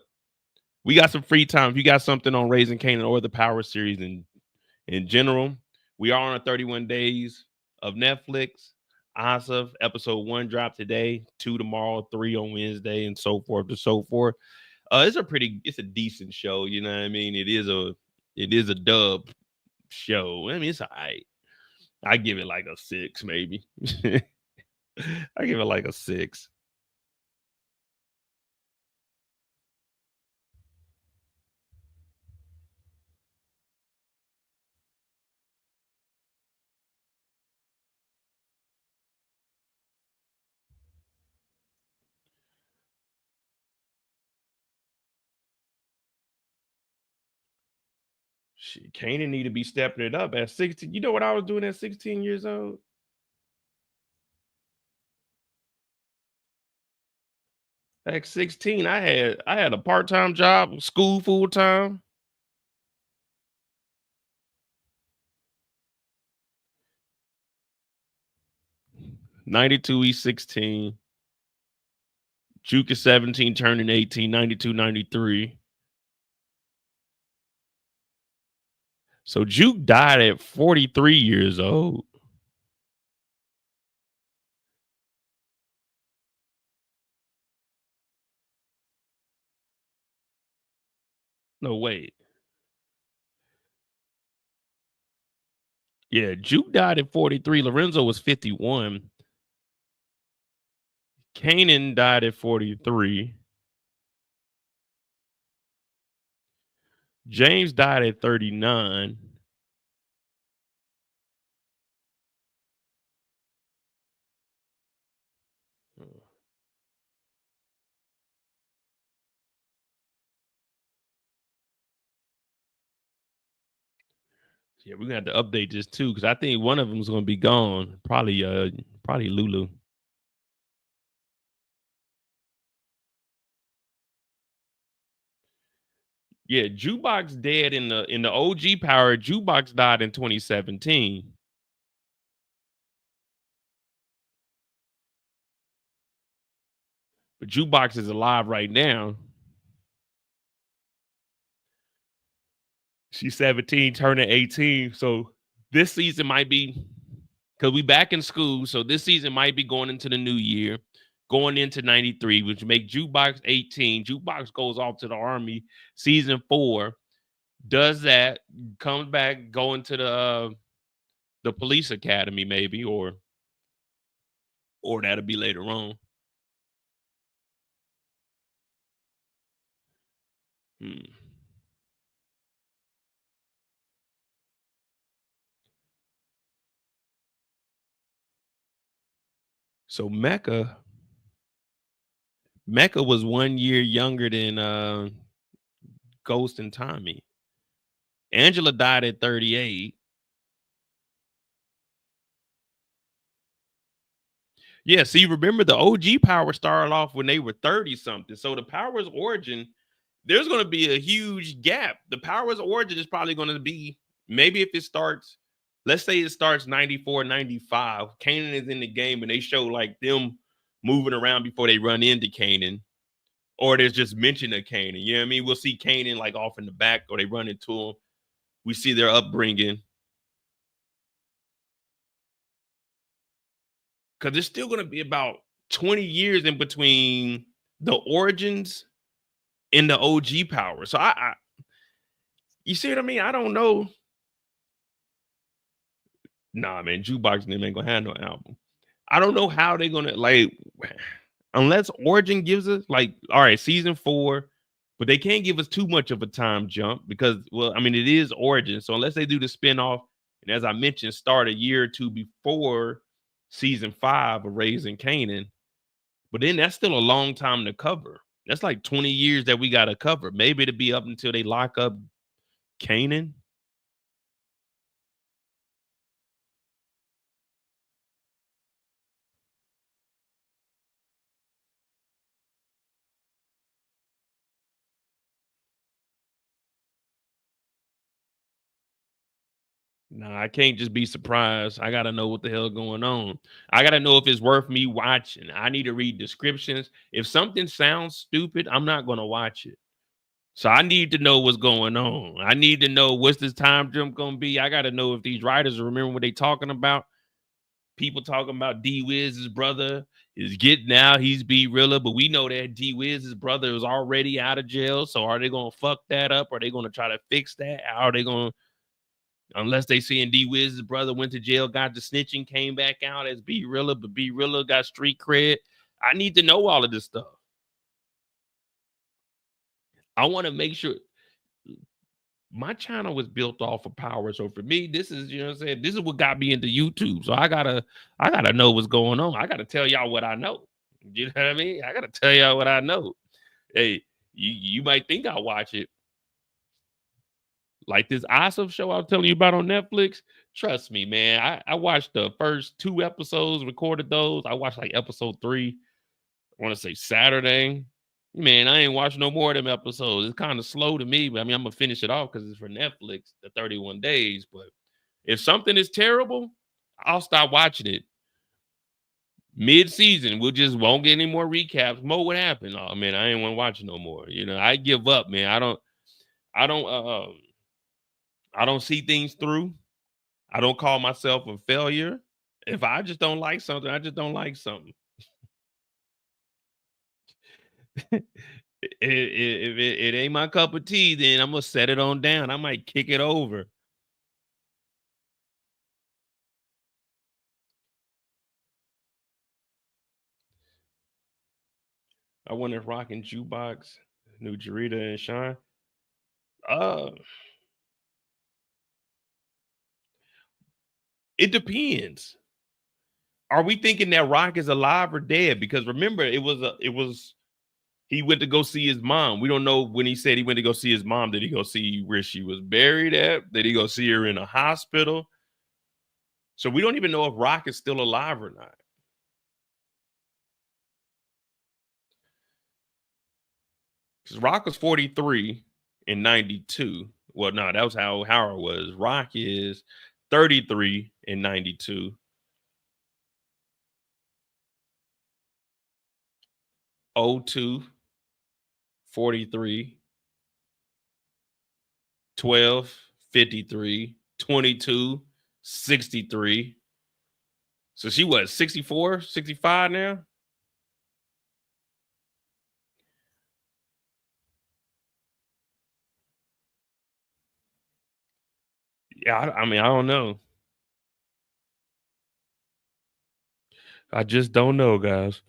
we got some free time. If you got something on Raising Kanan or the Power series in general, we are on 31 days of Netflix. Asaf, episode 1 dropped today, 2 tomorrow, 3 on Wednesday, and so forth and so forth. It's a decent show, you know what I mean? It is a dub show. I mean, it's all right. I give it like a 6, maybe. I give it like a 6. Shit, Kanan need to be stepping it up at 16. You know what I was doing at 16 years old? At 16, I had a part-time job, school full-time. '92, he's 16. Juke is 17, turning 18, 92, 93. So Juke died at 43 years old. No, wait. Yeah, Juke died at 43. Lorenzo was 51. Kanan died at 43. James died at 39. Yeah, we're gonna have to update this too, because I think one of them is gonna be gone. Probably Lulu. Yeah, Jukebox dead in the OG Power. Jukebox died in 2017. But Jukebox is alive right now. She's 17, turning 18. So this season might be, because we back in school. So this season might be going into the new year, going into 93, which make Jukebox 18. Jukebox goes off to the Army. Season 4 does that, comes back, going to the police academy, maybe, or that'll be later on. So Mecca was 1 year younger than Ghost and Tommy. Angela died at 38. Yeah, see, remember the OG power started off when they were 30 something. So the power's origin, there's going to be a huge gap. The power's origin is probably going to be, maybe if it starts, let's say it starts 94, 95, Kanan is in the game and they show like them moving around before they run into Kanan, or there's just mention of Kanan. You know what I mean? We'll see Kanan like off in the back, or they run into him. We see their upbringing. Because there's still going to be about 20 years in between the origins and the OG power. So I you see what I mean? I don't know. Nah, man, Jukebox and them ain't gonna have no album. I don't know how they're gonna, like, unless Origin gives us, like, all right, season 4, but they can't give us too much of a time jump because, well, I mean, it is Origin. So unless they do the spinoff, and as I mentioned, start a year or two before season 5 of Raising Kanan, but then that's still a long time to cover. That's like 20 years that we got to cover. Maybe it'll be up until they lock up Kanan. Nah, I can't just be surprised. I gotta know what the hell going on. I gotta know if it's worth me watching. I need to read descriptions. If something sounds stupid, I'm not gonna watch it. So I need to know what's going on. I need to know what's this time jump gonna be. I gotta know if these writers remember what they talking about. People talking about D-Wiz's brother is getting out. He's B-Rilla, but we know that D-Wiz's brother is already out of jail. So are they gonna fuck that up? Are they gonna try to fix that? How are they gonna? Unless they seeing D-Wiz's brother went to jail, got the snitching, came back out as B-Rilla, but B-Rilla got street cred. I need to know all of this stuff. I want to make sure my channel was built off of power. So for me, this is, you know what I'm saying? This is what got me into YouTube. So I gotta know what's going on. I gotta tell y'all what I know. You know what I mean? I gotta tell y'all what I know. Hey, you might think I'll watch it. Like this awesome show I was telling you about on Netflix. Trust me, man. I watched the first 2 episodes, recorded those. I watched like episode 3. I want to say Saturday. Man, I ain't watched no more of them episodes. It's kind of slow to me, but I mean, I'm gonna finish it off because it's for Netflix, the 31 days. But if something is terrible, I'll stop watching it. Mid-season, we just won't get any more recaps. Mo, what happened? Oh man, I ain't want to watch it no more. You know, I give up, man. I don't see things through. I don't call myself a failure. If I just don't like something, I just don't like something. If it ain't my cup of tea, then I'm gonna set it on down. I might kick it over. I wonder if Rockin' Jukebox, New Jarita and Sean. It depends. Are we thinking that Rock is alive or dead? Because remember, it was he went to go see his mom. We don't know when he said he went to go see his mom. Did he go see where she was buried at? Did he go see her in a hospital? So we don't even know if Rock is still alive or not. Because Rock was 43 in 92. Well, no, that was how Howard was. Rock is 33 in 92. 02, 43, 12, 53, 22, 63. So she was 64, 65 now? Yeah, I mean, I don't know. I just don't know, guys.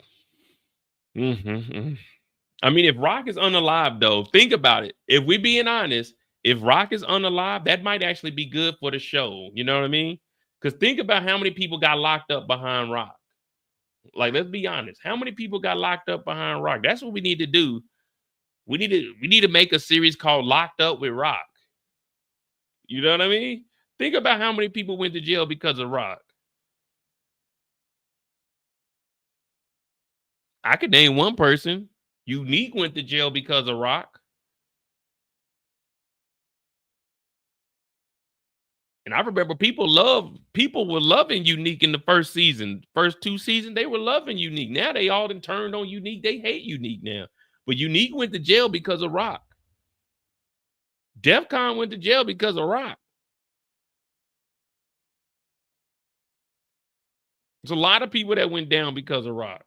I mean, if Rock is unalive, though, think about it. If we being honest, if Rock is unalive, that might actually be good for the show. You know what I mean? Because think about how many people got locked up behind Rock. Like, let's be honest. How many people got locked up behind Rock? That's what we need to do. We need to make a series called Locked Up with Rock. You know what I mean? Think about how many people went to jail because of Rock. I could name one person. Unique went to jail because of Rock. And I remember people were loving Unique in the first season. First 2 seasons, they were loving Unique. Now they all done turned on Unique. They hate Unique now. But Unique went to jail because of Rock. DEFCON went to jail because of Rock. There's a lot of people that went down because of Rock.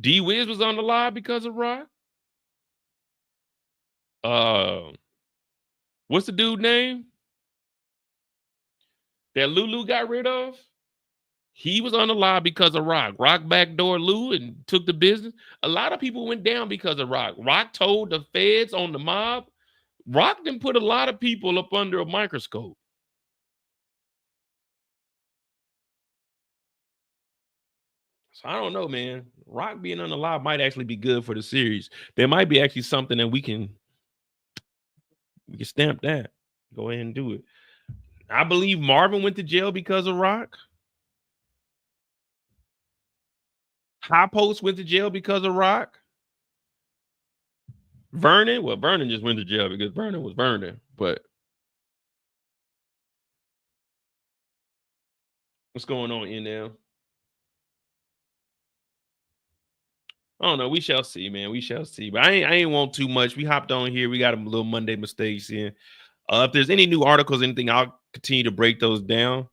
D-Wiz was on the live because of Rock. What's the dude name that Lulu got rid of? He was on the live because of Rock. Rock backdoor Lou and took the business. A lot of people went down because of Rock. Rock told the feds on the mob. Rock done put a lot of people up under a microscope. So I don't know, man. Rock being on the live might actually be good for the series. There might be actually something that we can stamp that. Go ahead and do it. I believe Marvin went to jail because of Rock. High Post went to jail because of Rock. Vernon, well, Vernon just went to jail because Vernon was Vernon. But what's going on in there? I don't know. We shall see, man. We shall see. But I ain't want too much. We hopped on here. We got a little Monday mistakes in. If there's any new articles, anything, I'll continue to break those down.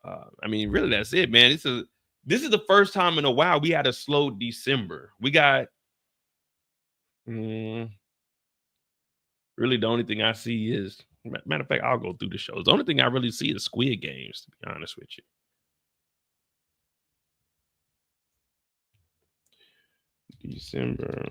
I mean, really, that's it, man. This is the first time in a while we had a slow December. We got really the only thing I see is, matter of fact, I'll go through the shows. The only thing I really see is Squid Games, to be honest with you. December.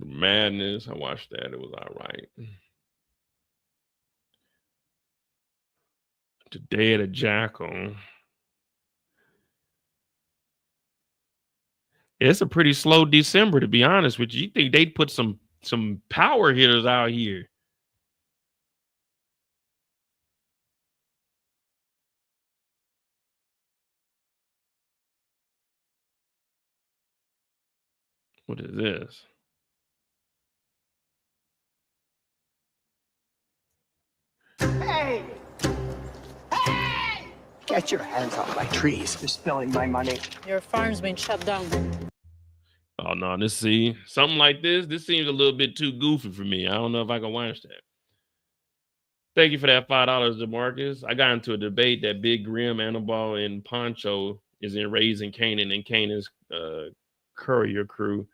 Madness. I watched that. It was all right. The Day of the Jackal. It's a pretty slow December, to be honest with you. You think they'd put some power hitters out here? What is this? Hey! Hey! Get your hands off my trees. You're stealing my money. Your farm's been shut down. Oh, no. Something like this. This seems a little bit too goofy for me. I don't know if I can watch that. Thank you for that $5, DeMarcus. I got into a debate that Big Grim, Annabelle, and Poncho is in Raising Kanan and Kanan's courier crew.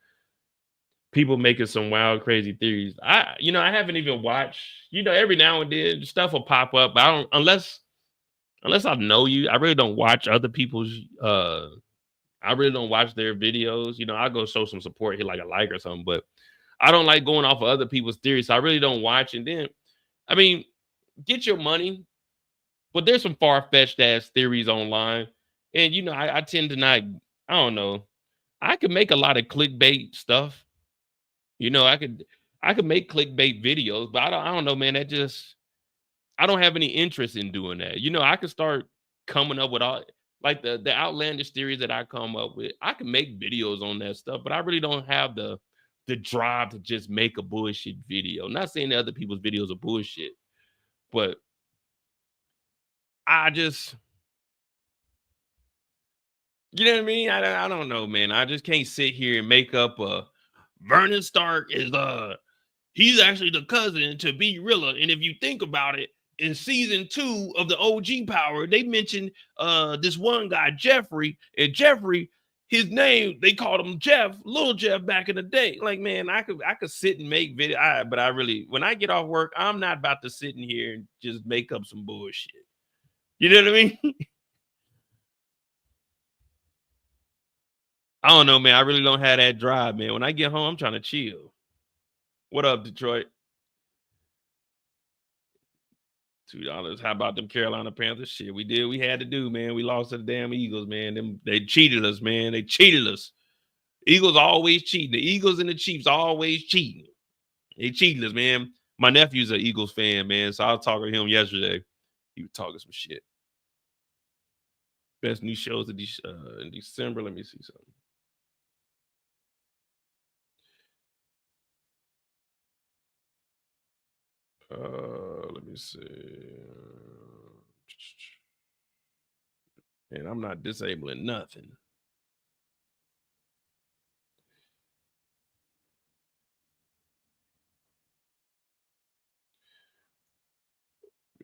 People making some wild, crazy theories. I haven't even watched. Every now and then stuff will pop up. But I don't, unless I know you. I really don't watch other people's. I really don't watch their videos. I'll go show some support here, like a like or something. But I don't like going off of other people's theories. So I really don't watch. And then, I mean, get your money. But there's some far-fetched ass theories online, and I tend to not. I don't know. I could make a lot of clickbait stuff. I could make clickbait videos, but I don't know, man. I don't have any interest in doing that. I could start coming up with all like the outlandish theories that I come up with. I can make videos on that stuff, but I really don't have the drive to just make a bullshit video. Not saying that other people's videos are bullshit, but I just, you know what I mean? I don't know, man. I just can't sit here and make up a Vernon Stark is he's actually the cousin to B Rilla. And if you think about it, in season 2 of the OG Power, they mentioned this one guy, Jeffrey, and Jeffrey, his name, they called him Jeff, Little Jeff back in the day. Like, man, I could sit and make video, but I really, when I get off work, I'm not about to sit in here and just make up some bullshit. You know what I mean? I don't know, man. I really don't have that drive, man. When I get home, I'm trying to chill. What up, Detroit? $2. How about them Carolina Panthers? Shit, we did. We had to do, man. We lost to the damn Eagles, man. They cheated us, man. They cheated us. Eagles always cheating. The Eagles and the Chiefs always cheating. They cheated us, man. My nephew's an Eagles fan, man. So I was talking to him yesterday. He was talking some shit. Best new shows in December. Let me see something. Let me see. And I'm not disabling nothing.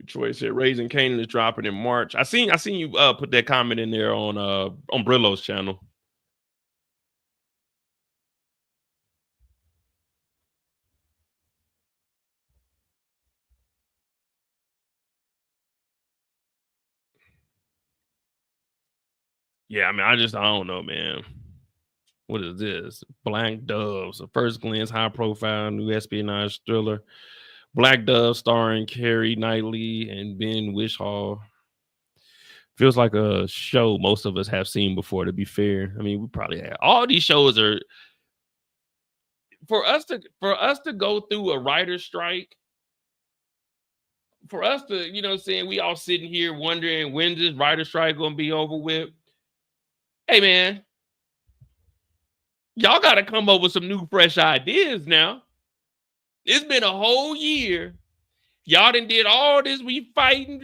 Troy said Raising Kanan is dropping in March. I seen you put that comment in there on Brillo's channel. Yeah, I mean, I don't know, man. What is this? Black Doves, a first glance, high profile new espionage thriller. Black Dove starring Carrie Knightley and Ben Whishaw. Feels like a show most of us have seen before, to be fair. I mean, we probably have. All these shows are for us to go through a writer's strike. For us to, you know what I'm saying, we all sitting here wondering when this writer's strike gonna be over with. Hey, man, y'all got to come up with some new, fresh ideas now. It's been a whole year. Y'all done did all this. We fighting.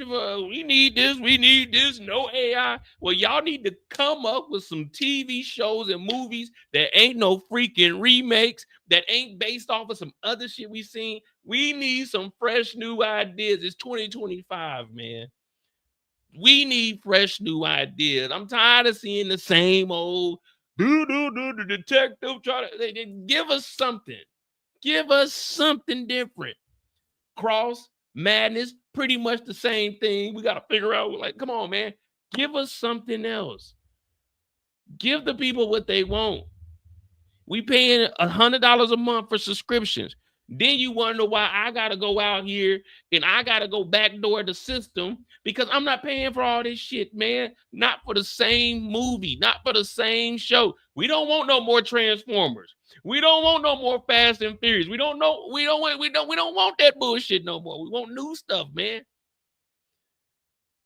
We need this. We need this. No AI. Well, y'all need to come up with some TV shows and movies that ain't no freaking remakes, that ain't based off of some other shit we seen. We need some fresh new ideas. It's 2025, man. We need fresh new ideas. I'm tired of seeing the same old the detective try to they give us something. Give us something different. Cross, Madness, pretty much the same thing. We got to figure out, like, come on, man. Give us something else. Give the people what they want. We paying $100 a month for subscriptions. Then you wonder why I got to go out here and I got to go backdoor the system because I'm not paying for all this shit, man. Not for the same movie, not for the same show. We don't want no more Transformers. We don't want no more Fast and Furious. We don't want that bullshit no more. We want new stuff, man.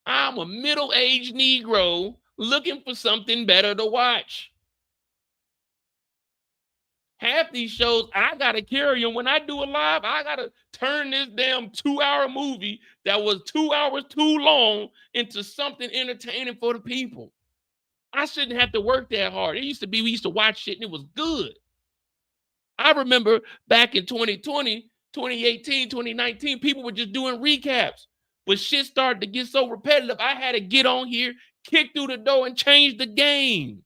I'm a middle-aged Negro looking for something better to watch. Half these shows, I got to carry them. When I do a live, I got to turn this damn 2-hour movie that was 2 hours too long into something entertaining for the people. I shouldn't have to work that hard. It used to be we used to watch shit and it was good. I remember back in 2020, 2018, 2019, people were just doing recaps. But shit started to get so repetitive, I had to get on here, kick through the door, and change the game.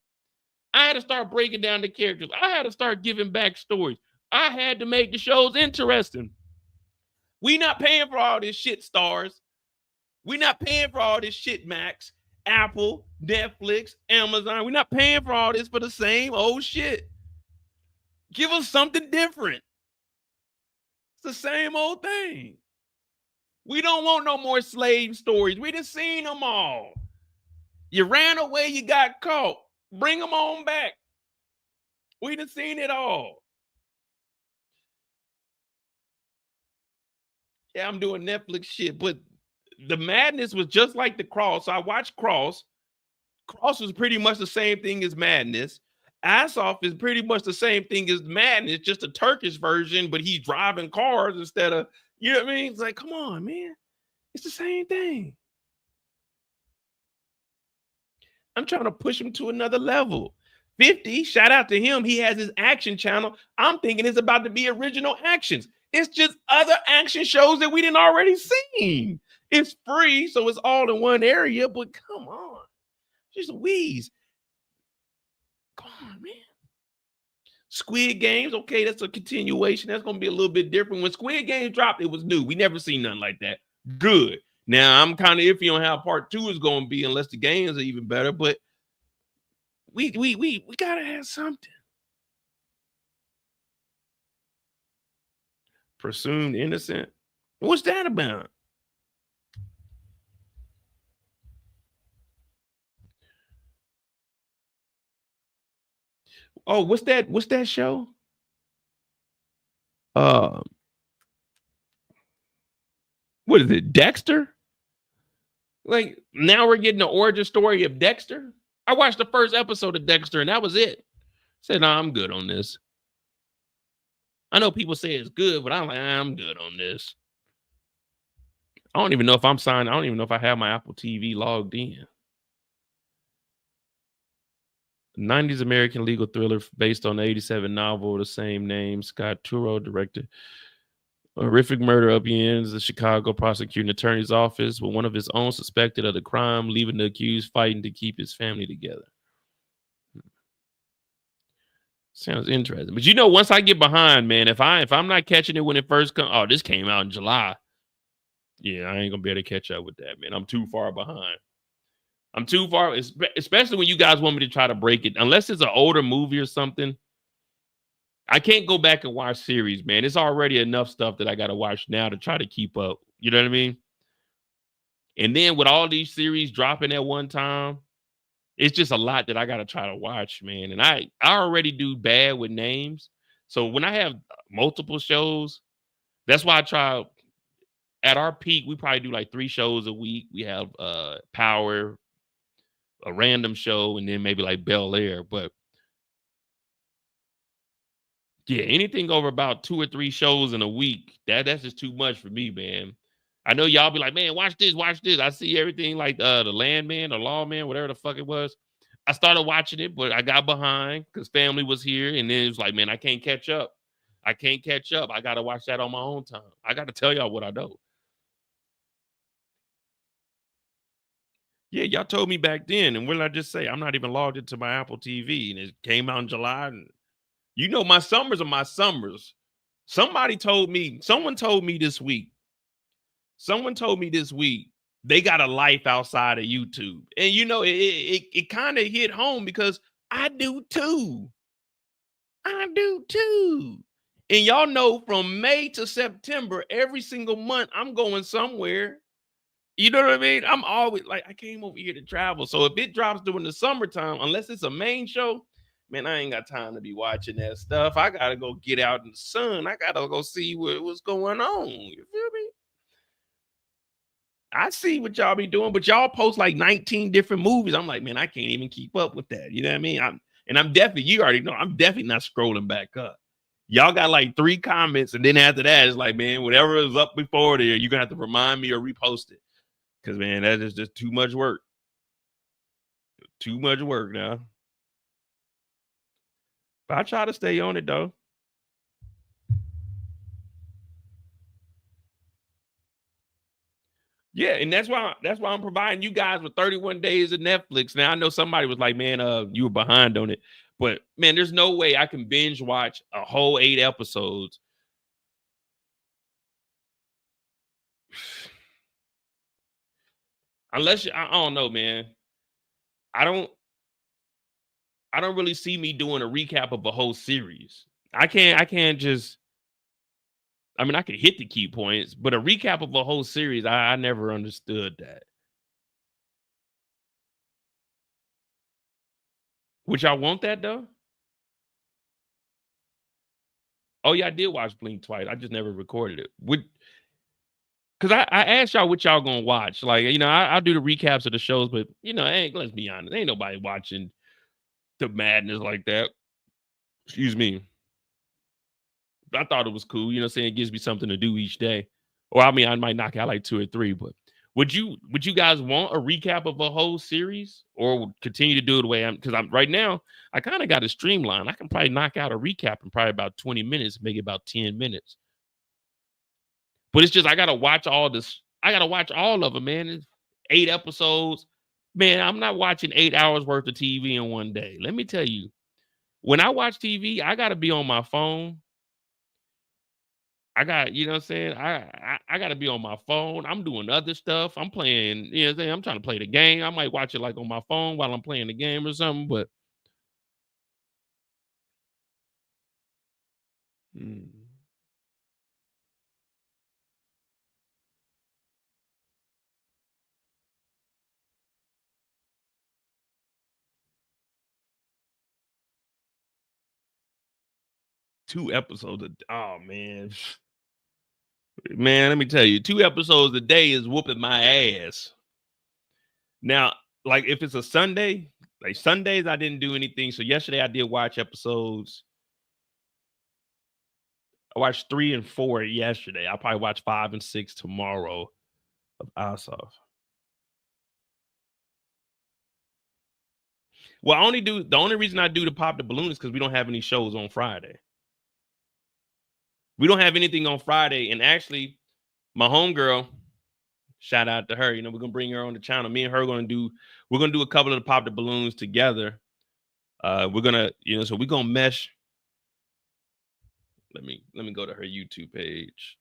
I had to start breaking down the characters. I had to start giving back stories. I had to make the shows interesting. We not paying for all this shit, Stars. We not paying for all this shit, Max, Apple, Netflix, Amazon. We're not paying for all this for the same old shit. Give us something different. It's the same old thing. We don't want no more slave stories. We done seen them all. You ran away, you got caught. Bring them on back. We done seen it all. Yeah, I'm doing Netflix shit, but the Madness was just like the Cross. So I watched Cross. Cross was pretty much the same thing as Madness. Ass Off is pretty much the same thing as Madness, just a Turkish version, but he's driving cars instead of, you know what I mean? It's like, come on, man. It's the same thing. I'm trying to push him to another level. 50, shout out to him. He has his action channel. I'm thinking it's about to be original actions. It's just other action shows that we didn't already seen. It's free, so it's all in one area, but come on. Just wheeze. Come on, man. Squid Games, okay, that's a continuation. That's going to be a little bit different. When Squid Games dropped, it was new. We never seen nothing like that. Good. Now, I'm kind of iffy on how part 2 is going to be unless the games are even better, but we got to have something. Presumed innocent? What's that about? Oh, what's that show? Uh, what is it? Dexter? Like now we're getting the origin story of Dexter. I watched the first episode of Dexter and that was it. Said, nah, I'm good on this. I know people say it's good, but I'm like, I'm good on this. I don't even know if I'm signed. I don't even know if I have my Apple TV logged in. 90s American legal thriller based on the 87 novel of the same name. Scott Turow directed. Horrific murder upends the Chicago prosecuting attorney's office with one of his own suspected of the crime, leaving the accused fighting to keep his family together. Sounds interesting. But you know, once I get behind, man, if I'm not catching it when it first comes, oh, this came out in July. Yeah, I ain't gonna be able to catch up with that, man. I'm too far behind. I'm too far, especially when you guys want me to try to break it. Unless it's an older movie or something, I can't go back and watch series, man. It's already enough stuff that I got to watch now to try to keep up. You know what I mean? And then with all these series dropping at one time, it's just a lot that I got to try to watch, man. And I already do bad with names. So when I have multiple shows, that's why I try. At our peak, we probably do like 3 shows a week. We have Power, a random show, and then maybe like Bel Air. But yeah, anything over about 2 or 3 shows in a week, that's just too much for me, man. I know y'all be like, man, watch this, watch this. I see everything like the Landman or Lawman, whatever the fuck it was. I started watching it, but I got behind because family was here. And then it was like, man, I can't catch up. I can't catch up. I got to watch that on my own time. I got to tell y'all what I know. Yeah, y'all told me back then. And what did I just say? I'm not even logged into my Apple TV. And it came out in July. And you know, my summers are my summers. Someone told me this week, they got a life outside of YouTube. And you know, it kind of hit home because I do too. And y'all know from May to September, every single month, I'm going somewhere. You know what I mean? I'm always like, I came over here to travel. So if it drops during the summertime, unless it's a main show, man, I ain't got time to be watching that stuff. I got to go get out in the sun. I got to go see what's going on. You feel me? I see what y'all be doing, but y'all post like 19 different movies. I'm like, man, I can't even keep up with that. You know what I mean? I'm definitely, you already know, I'm definitely not scrolling back up. Y'all got like 3 comments, and then after that, it's like, man, whatever is up before there, you're going to have to remind me or repost it. Because, man, that is just too much work. Too much work now. But I try to stay on it, though. Yeah, and that's why I'm providing you guys with 31 days of Netflix. Now, I know somebody was like, man, you were behind on it. But, man, there's no way I can binge watch a whole 8 episodes. Unless I don't know, man. I don't really see me doing a recap of a whole series. I can't just, I mean, I can hit the key points, but a recap of a whole series, I never understood that. Would y'all want that though? Oh yeah, I did watch Blink twice. I just never recorded it. Because I asked y'all what y'all gonna watch. Like, you know, I do the recaps of the shows, but you know, let's be honest, ain't nobody watching the madness like that. Excuse me. I thought it was cool, you know what I'm saying? It gives me something to do each day. Or I mean, I might knock out like 2 or 3, but would you guys want a recap of a whole series or continue to do it the way I'm, because I'm right now, I kind of got a streamline. I can probably knock out a recap in probably about 20 minutes, make it about 10 minutes. But it's just I gotta watch all this. I gotta watch all of them, man. It's 8 episodes. Man, I'm not watching 8 hours worth of TV in one day. Let me tell you, when I watch TV, I gotta be on my phone. I got, you know what I'm saying? I got to be on my phone. I'm doing other stuff. I'm playing, you know what I'm saying? I'm trying to play the game. I might watch it like on my phone while I'm playing the game or something, but 2 episodes. Oh man. Man, let me tell you, 2 episodes a day is whooping my ass. Now, like if it's a Sunday, like Sundays, I didn't do anything. So yesterday I did watch episodes. I watched 3 and 4 yesterday. I'll probably watch 5 and 6 tomorrow of Asaf. Well, the only reason I do the pop the balloon is because we don't have any shows on Friday. We don't have anything on Friday. And actually, my homegirl, shout out to her. You know, we're gonna bring her on the channel. Me and her we're gonna do a couple of the pop the balloons together. We're gonna, you know, so we're gonna mesh. Let me go to her YouTube page.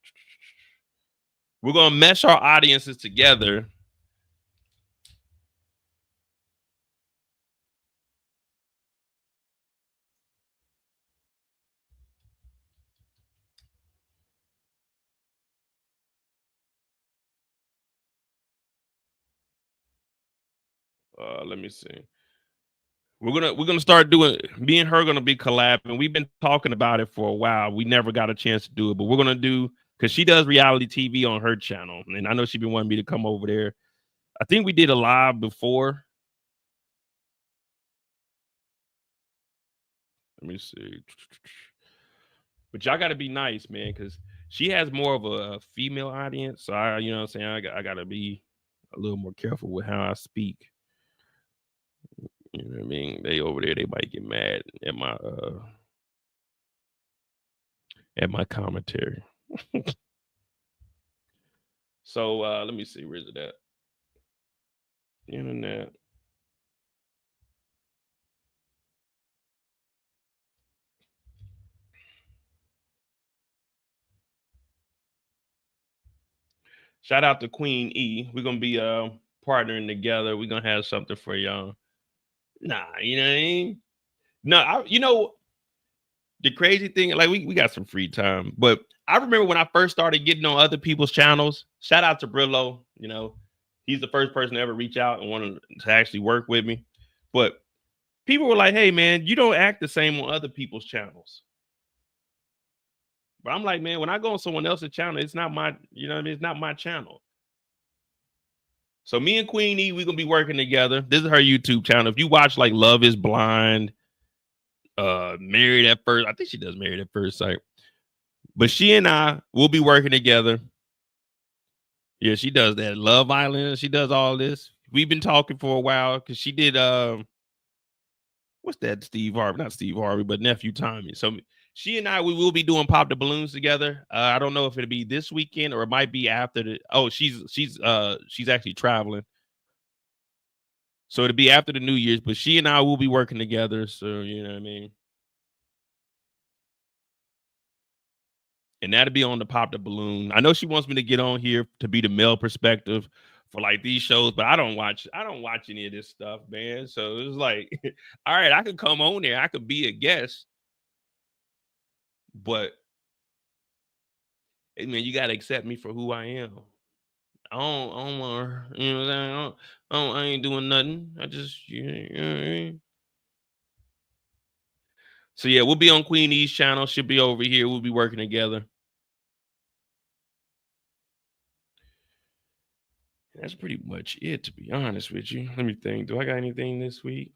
We're gonna mesh our audiences together. Let me see. We're gonna start doing. Me and her gonna be collabing. We've been talking about it for a while. We never got a chance to do it, but we're gonna do because she does reality TV on her channel, and I know she's been wanting me to come over there. I think we did a live before. Let me see. But y'all got to be nice, man, because she has more of a female audience. So you know what I'm saying? I got to be a little more careful with how I speak. You know what I mean? They over there, they might get mad at my commentary. So let me see, where's it at? Internet. Shout out to Queen E. We're gonna be partnering together. We're gonna have something for y'all. Nah, you know what I mean? No, you know the crazy thing, like we got some free time, but I remember when I first started getting on other people's channels. Shout out to Brillo, you know, he's the first person to ever reach out and want to actually work with me. But people were like, "Hey, man, you don't act the same on other people's channels." But I'm like, man, when I go on someone else's channel, it's not my, you know what I mean? It's not my channel. So me and Queen E, we're gonna be working together. This is her YouTube channel. If you watch like Love is Blind, Married at First, I think she does Married at First Sight. But she and I will be working together. Yeah, she does that. Love Island. She does all this. We've been talking for a while because she did what's that? Steve Harvey, not Steve Harvey, but Nephew Tommy. So she and I, we will be doing Pop the Balloons together. I don't know if it'll be this weekend or it might be after the. Oh, she's actually traveling, so it'll be after the New Year's. But she and I will be working together. So you know what I mean. And that'll be on the Pop the Balloon. I know she wants me to get on here to be the male perspective for like these shows, but I don't watch any of this stuff, man. So it's like, all right, I could come on there, I could be a guest, but hey, man, you gotta accept me for who I am. I don't want, you know what I'm saying? I ain't doing nothing. I just, you know what I mean? So yeah, we'll be on Queen E's channel. She'll be over here. We'll be working together. That's pretty much it, to be honest with you. Let me think. Do I got anything this week?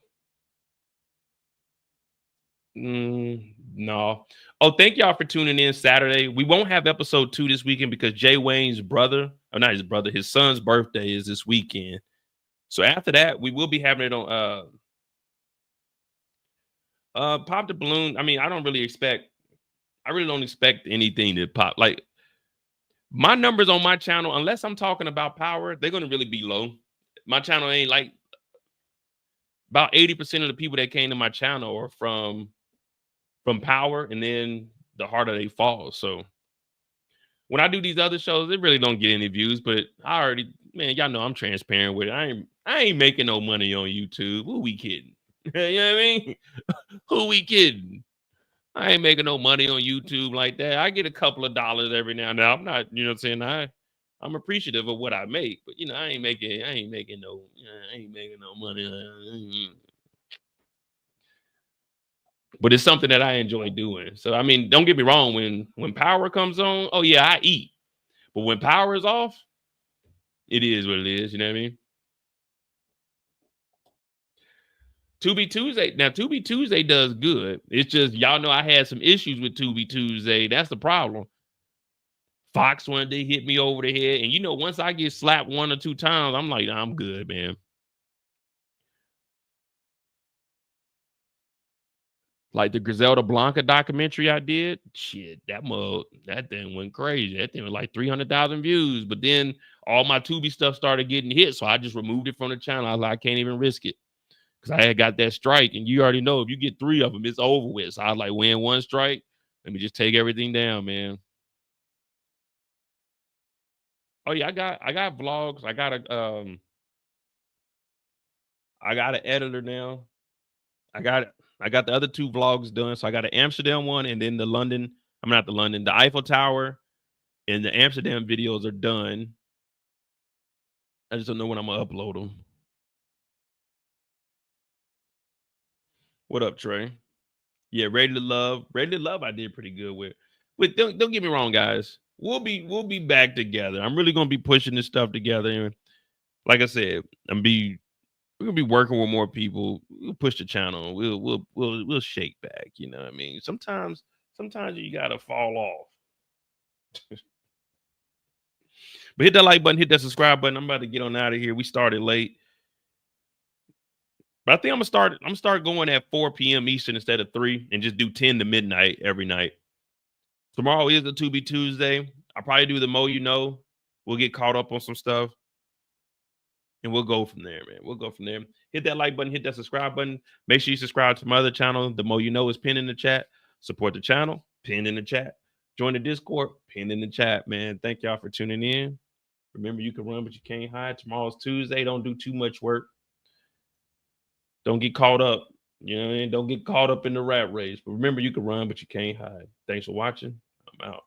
No. Oh, thank y'all for tuning in Saturday. We won't have episode 2 this weekend because Jay Wayne's brother, or not his brother, his son's birthday is this weekend. So after that, we will be having it on Pop the Balloon. I mean, I really don't expect anything to pop. Like my numbers on my channel, unless I'm talking about power, they're gonna really be low. My channel ain't like about 80% of the people that came to my channel are from power, and then the harder they fall. So when I do these other shows, they really don't get any views, but I already, man, y'all know I'm transparent with it. I ain't making no money on YouTube. Who we kidding? You know what I mean? Who we kidding? I ain't making no money on YouTube like that. I get a couple of dollars every now and then. I'm not, you know what I'm saying? I'm appreciative of what I make, but you know, I ain't making no money. But it's something that I enjoy doing. So I mean, don't get me wrong. When power comes on, oh yeah, I eat. But when power is off, it is what it is. You know what I mean? Tubi Tuesday. Now, Tubi Tuesday does good. It's just, y'all know I had some issues with Tubi Tuesday. That's the problem. Fox one day hit me over the head. And, you know, once I get slapped 1 or 2 times, I'm like, nah, I'm good, man. Like the Griselda Blanca documentary I did. Shit, that thing went crazy. That thing was like 300,000 views. But then all my Tubi stuff started getting hit. So I just removed it from the channel. I was like, I can't even risk it. Because I had got that strike, and you already know if you get 3 of them, it's over with. So I was like, win 1 strike. Let me just take everything down, man. Oh yeah, I got vlogs. I got an editor now. I got the other 2 vlogs done. So I got an Amsterdam one, and then the Eiffel Tower, and the Amsterdam videos are done. I just don't know when I'm gonna upload them. What up, Trey? Yeah, Ready to Love. Ready to Love I did pretty good with. But don't get me wrong, guys. We'll be back together. I'm really gonna be pushing this stuff together. And like I said, we're gonna be working with more people. We'll push the channel. We'll shake back. You know what I mean? Sometimes you gotta fall off. But hit that like button, hit that subscribe button. I'm about to get on out of here. We started late. But I think I'm gonna start going at 4 p.m. Eastern instead of 3, and just do 10 to midnight every night. Tomorrow is the Tubi Tuesday. I'll probably do the Mo You Know. We'll get caught up on some stuff, and we'll go from there, man. We'll go from there. Hit that like button, hit that subscribe button. Make sure you subscribe to my other channel. The Mo You Know is pinned in the chat. Support the channel, pinned in the chat. Join the Discord, pinned in the chat, man. Thank y'all for tuning in. Remember, you can run, but you can't hide. Tomorrow's Tuesday. Don't do too much work. Don't get caught up. You know what I mean? Don't get caught up in the rat race. But remember, you can run, but you can't hide. Thanks for watching. I'm out.